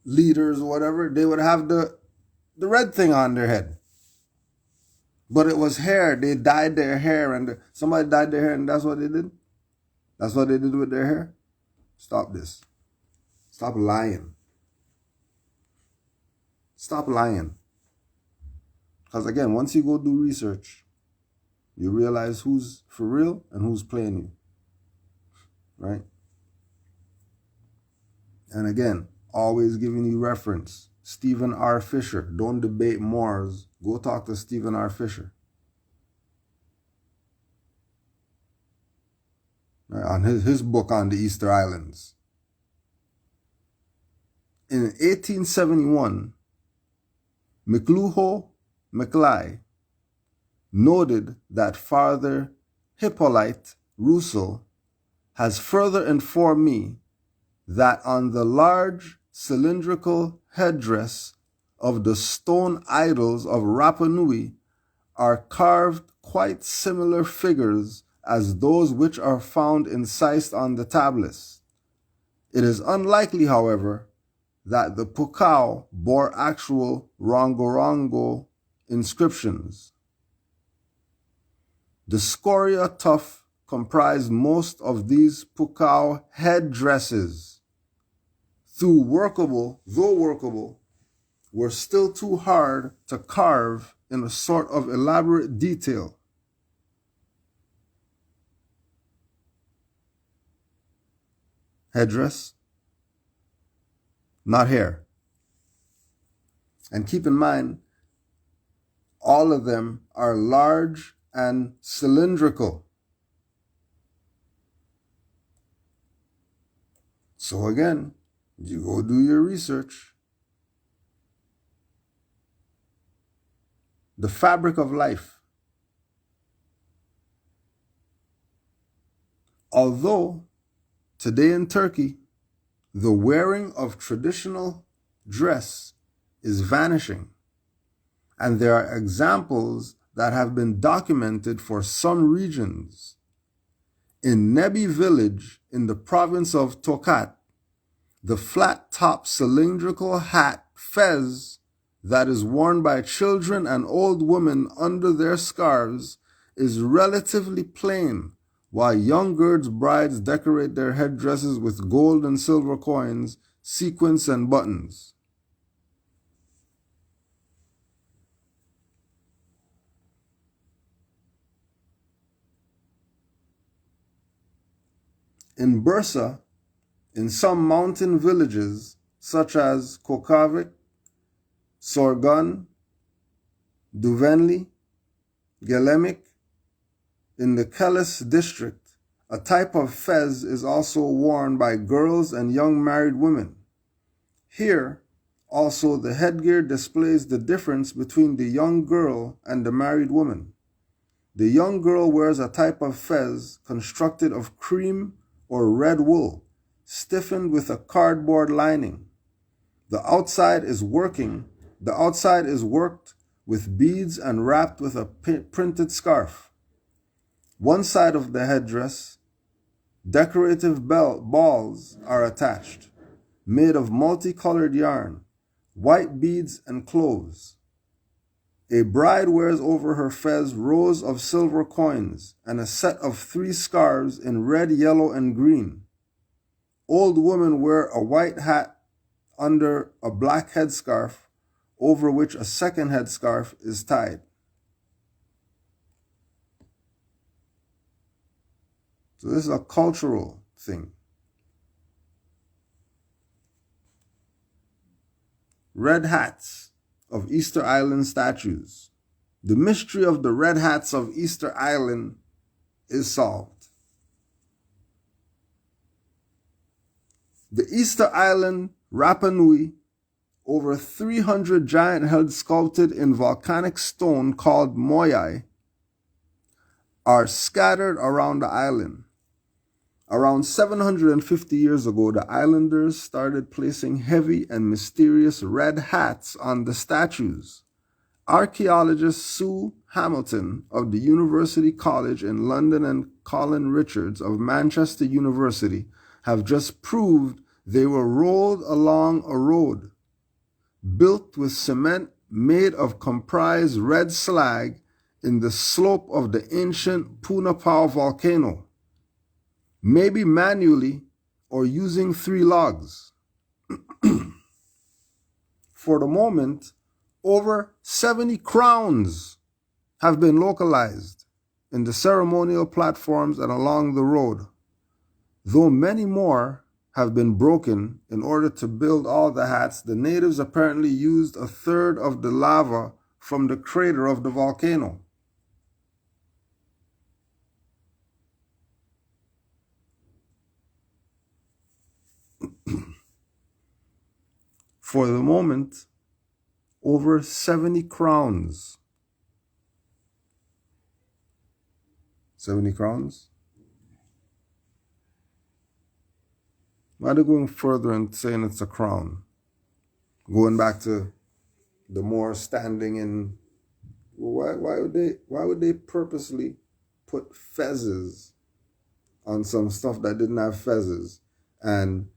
leaders or whatever, they would have the red thing on their head. But it was hair. They dyed their hair, and somebody dyed their hair, and that's what they did? That's what they did with their hair? Stop this. Stop lying. Stop lying. Because again, once you go do research, you realize who's for real and who's playing you. Right? And again, always giving you reference. Stephen R. Fisher. Don't debate Moors. Go talk to Stephen R. Fisher. Right? On his book on the Easter Islands. In 1871, McLuhan McLay noted that Father Hippolyte Russell has further informed me that on the large cylindrical headdress of the stone idols of Rapa Nui are carved quite similar figures as those which are found incised on the tablets. It is unlikely, however, that the Pukao bore actual Rongorongo inscriptions. The scoria tuff comprised most of these Pukao headdresses. Though workable, were still too hard to carve in a sort of elaborate detail. Headdress, not hair. And keep in mind, all of them are large and cylindrical. So again, you go do your research. The fabric of life. Although today in Turkey, the wearing of traditional dress is vanishing, and there are examples that have been documented for some regions. In Nebi village in the province of Tokat, the flat-top cylindrical hat fez that is worn by children and old women under their scarves is relatively plain, while young girls' brides decorate their headdresses with gold and silver coins, sequins, and buttons. In Bursa, in some mountain villages such as Kokavik, Sorgun, Duvenli, Gelemik, in the Kelis district, a type of fez is also worn by girls and young married women. Here, also, the headgear displays the difference between the young girl and the married woman. The young girl wears a type of fez constructed of cream or red wool, stiffened with a cardboard lining. The outside is worked with beads and wrapped with a printed scarf. One side of the headdress, decorative balls are attached, made of multicolored yarn, white beads, and cloves. A bride wears over her fez rows of silver coins and a set of 3 scarves in red, yellow, and green. Old women wear a white hat under a black headscarf, over which a second headscarf is tied. So this is a cultural thing. Red hats of Easter Island statues. The mystery of the red hats of Easter Island is solved. The Easter Island Rapa Nui, over 300 giant heads sculpted in volcanic stone called moyai, are scattered around the island. Around 750 years ago, the islanders started placing heavy and mysterious red hats on the statues. Archaeologist Sue Hamilton of the University College in London and Colin Richards of Manchester University have just proved they were rolled along a road built with cement made of compressed red slag in the slope of the ancient Punapao volcano, maybe manually or using 3 logs. For the moment, over 70 crowns have been localized in the ceremonial platforms and along the road, though many more have been broken in order to build all the hats. The natives apparently used a third of the lava from the crater of the volcano. For the moment, over 70 crowns. 70 crowns? Why are they going further and saying it's a crown? Going back to the Moors standing in. Why would they purposely put fezzes on some stuff that didn't have fezzes? And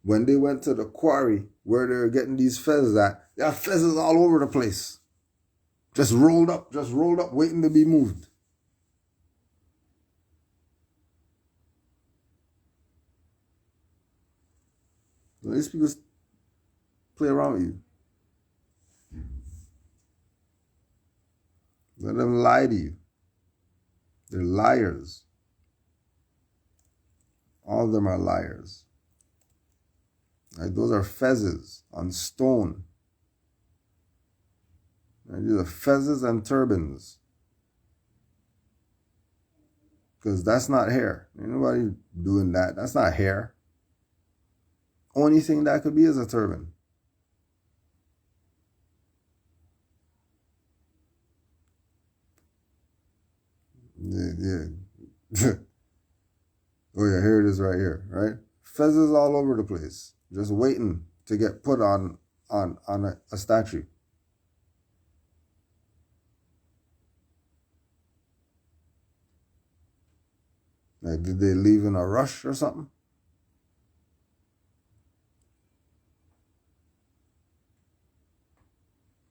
when they went to the quarry where they were getting these fezzes at, there are fezzes all over the place. Just rolled up, waiting to be moved. These people play around with you. Let them lie to you. They're liars. All of them are liars. Right? Those are fezzes on stone. Right? These are fezzes and turbans. Because that's not hair. Ain't nobody doing that. That's not hair. Only thing that could be is a turban. Yeah. Oh yeah, here it is right here, right? Fezzes all over the place, just waiting to get put on a statue. Like, did they leave in a rush or something?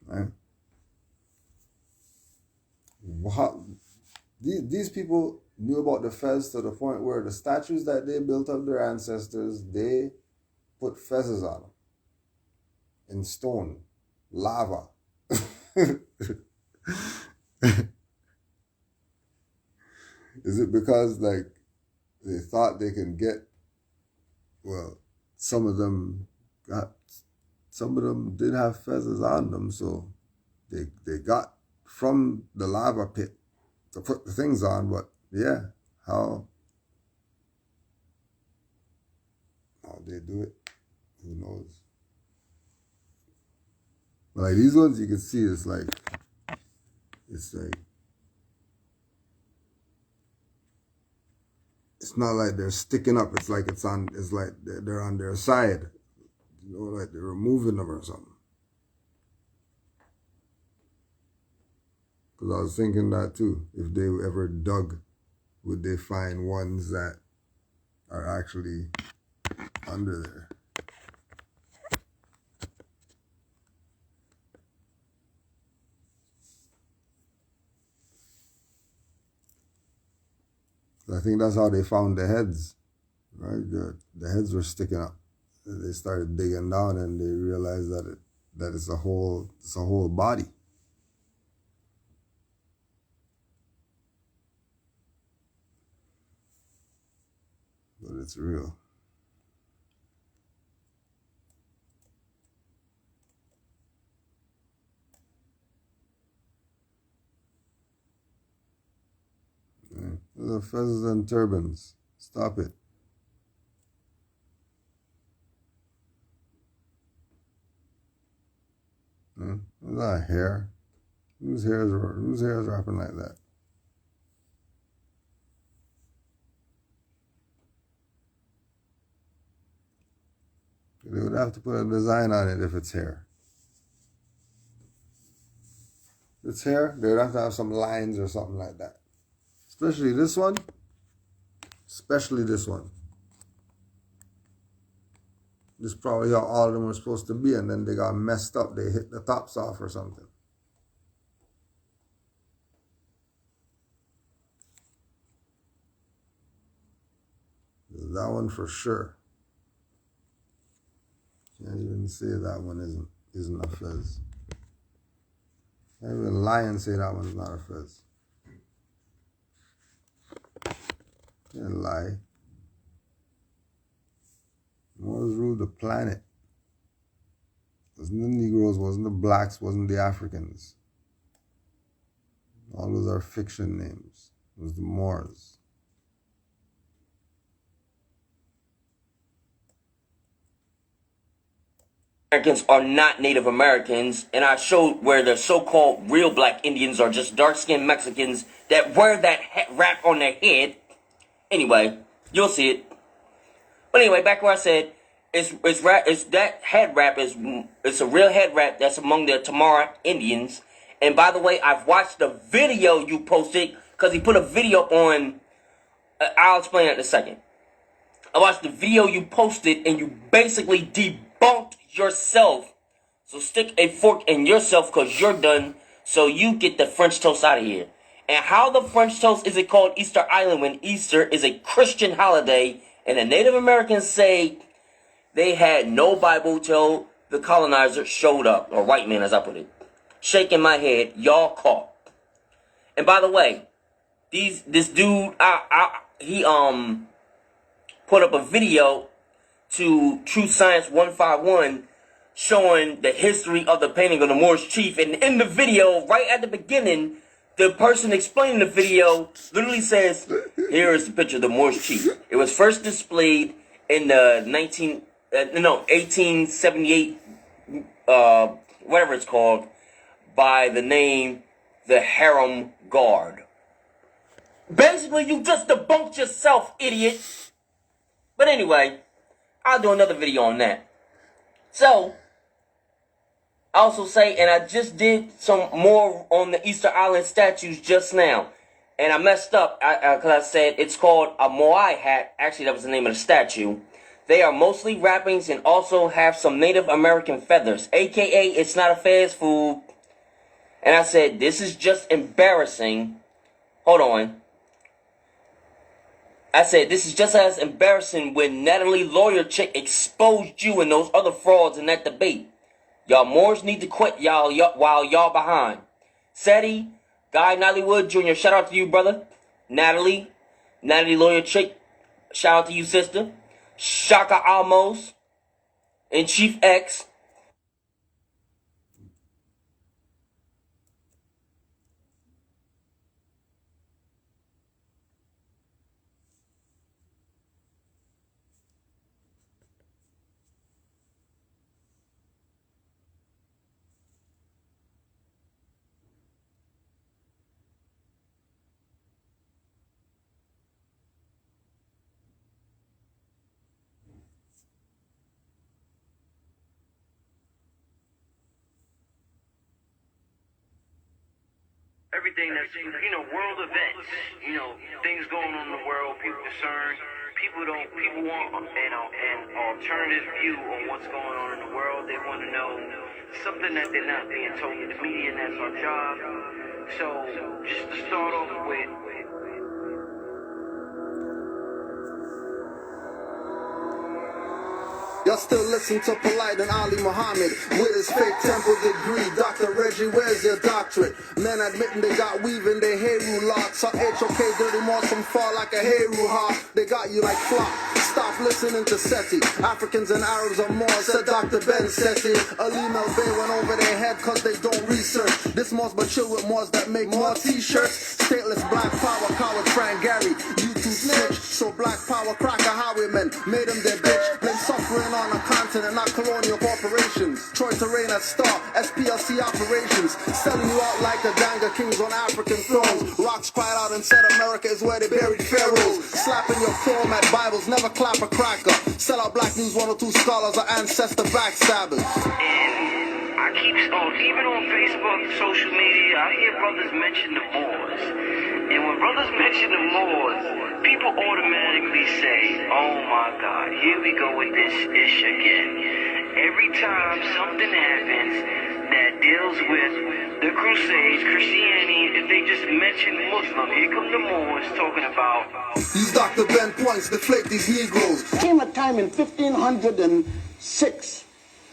Right? Wow. These people knew about the fez to the point where the statues that they built of their ancestors, they put fezzes on them. In stone. Lava. Is it because, like, they thought they can get, well, some of them did have fezzes on them, so they got from the lava pit to put the things on, but yeah, how they do it, who knows? But like these ones, you can see it's like it's not like they're sticking up. It's like they're on their side, you know, like they're removing them or something. Because I was thinking that too. If they ever dug, would they find ones that are actually under there? I think that's how they found the heads, right? The heads were sticking up. They started digging down and they realized that it's a whole body. But it's real. Yeah. Those are feathers and turbans. Stop it. Yeah. That's not hair. Whose hair is wrapping like that? They would have to put a design on it if it's hair. If it's hair, they would have to have some lines or something like that. Especially this one. This is probably how all of them were supposed to be, and then they got messed up. They hit the tops off or something. That one for sure. Can't even say that one isn't a fez. Can't even lie and say that one's not a fez. Can't lie. Moors ruled the planet. Wasn't the Negroes, wasn't the blacks, wasn't the Africans. All those are fiction names. It was the Moors. Americans are not Native Americans, and I showed where the so-called real black Indians are just dark-skinned Mexicans that wear that wrap on their head. Anyway, you'll see it. But anyway, back where I said, it's that head wrap it's a real head wrap that's among the Tamara Indians. And by the way, I've watched the video you posted, because he put a video up on, I'll explain that in a second. I watched the video you posted, and you basically debunked yourself. So stick a fork in yourself, because you're done, so you get the French toast out of here. And how the French toast is it called Easter Island when Easter is a Christian holiday, and the Native Americans say they had no Bible till the colonizer showed up, or white man as I put it. Shaking my head, y'all caught. And by the way, this dude, he put up a video to True Science 151 showing the history of the painting of the Moorish chief. And in the video, right at the beginning, the person explaining the video literally says, here is the picture of the Moorish chief. It was first displayed in the 1878, whatever it's called, by the name the Harem Guard. Basically, you just debunked yourself, idiot. But anyway, I'll do another video on that. So, I also say, and I just did some more on the Easter Island statues just now. And I messed up, because I said it's called a Moai hat. Actually, that was the name of the statue. They are mostly wrappings and also have some Native American feathers. AKA, it's not a fast food. And I said, this is just embarrassing. Hold on. I said, this is just as embarrassing when Natalie Lawyer Chick exposed you and those other frauds in that debate. Y'all Moors need to quit y'all while y'all behind. Seti, Guy Nollywood Jr., shout out to you, brother. Natalie Lawyer Chick, shout out to you, sister. Shaka Almos, and Chief X. Everything that's, world events, things going on in the world, people concerned, people want an alternative view on what's going on in the world. They want to know something that they're not being told in the media, and that's our job. So, just to start off with, Y'all still listen to Polite and Ali Muhammad with his fake temple degree. Dr. Reggie, where's your doctorate? Men admitting they got weave in their Heru locks. So HOK dirty moss from fall like a Heru hawk. They got you like flop. Stop listening to Seti. Africans and Arabs are more, said Dr. Ben Seti. Ali Melbay went over their head cause they don't research. This Moss but chill with Moss that make more t-shirts. Stateless black power, coward Frank Gary. YouTube snitch, so black power cracker highwaymen made them their bitch. Blame suffering on a continent, not colonial corporations. Troy Terrain at Star, SPLC operations. Selling you out like the Danga kings on African thrones. Rocks cried out and said America is where they buried pharaohs. Slapping your chrome at Bibles, never clap a cracker. Sell out Black News 102 scholars are ancestor backstabbers. And I keep even on Facebook, social media, I hear brothers mention the Moors. And when brothers mention the Moors, people automatically say, oh my God, here we go with this ish again. every time something happens that deals with the Crusades, Christianity, if they just mention Muslim, here come the Moors talking about. These Dr. Ben points deflate these Negroes. Came a time in 1506,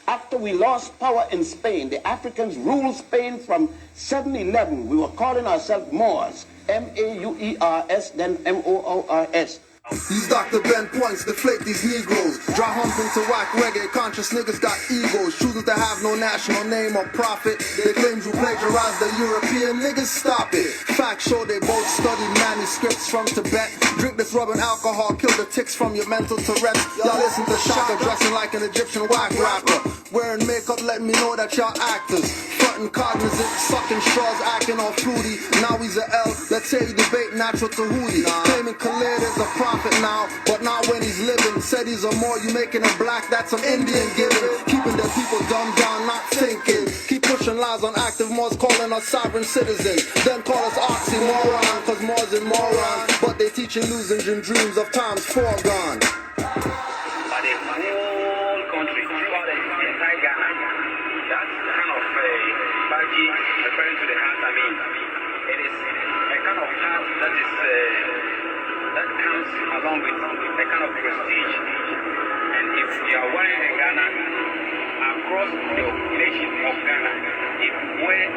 after we lost power in Spain. The Africans ruled Spain from 711. We were calling ourselves Moors, M-A-U-E-R-S, then M-O-O-R-S. These Dr. Ben points deflate these Negroes. Dry humping to whack reggae, conscious niggas got egos, choosing to have no national name or profit. They claim you plagiarize the European niggas, stop it. Facts show they both studied manuscripts from Tibet. Drink this rubbing alcohol, kill the ticks from your mental Tourette's. Y'all listen to Shaka dressing like an Egyptian whack rapper. Wearing makeup, let me know that y'all actors. Frontin' cognizant, sucking straws, acting all fruity. Now he's a L, let's say you debate natural Tahuti. Claiming Khalid is a prophet now, but not when he's living. Said he's a Moor, you making him black, that's some Indian giving. Keeping the people dumbed down, not thinking. Keep pushing lies on active Moors, calling us sovereign citizens. Then call us oxymoron, cause Moors and morons. But they teach illusions and dreams of times foregone. By the whole country, throughout the entire Ghana. That's kind of baggy, referring to the heart. I mean, it is a kind of heart that is that comes along with a kind of prestige. And if you are wearing a Ghana across the nation of Ghana, if where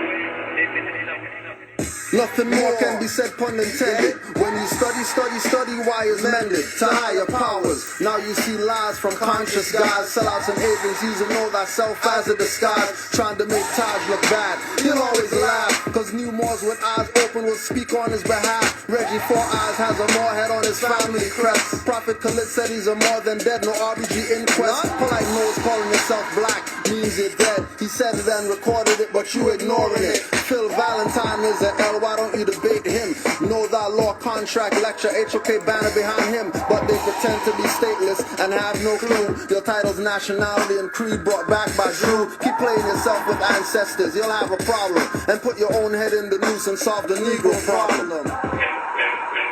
nothing more can be said, pun intended. When you study why is mended to higher powers. Now you see lies from conscious guys, sellouts and agents using know thyself as a disguise, trying to make Taj look bad. He'll always laugh, cause new Moors with eyes open will speak on his behalf. Reggie Four Eyes has a Moor head on his family crest. Prophet Khalid said he's a more than dead, no RBG inquest. Polite nose calling yourself black means you're dead. He said it and recorded it, but you ignoring it. Phil Valentine is an L, why don't you debate him? Know thy law contract lecture, HOK banner behind him, but they pretend to be stateless and have no clue. Your title's nationality and creed brought back by Drew. Keep playing yourself with ancestors, you'll have a problem. And put your own head in the noose and solve the Negro problem. And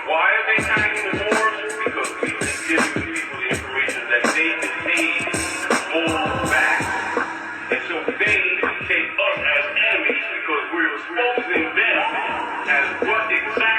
why are they attacking the Moors? Because we give the people the information that they need to hold back. And so they take us as enemies because we're exposing them as what exactly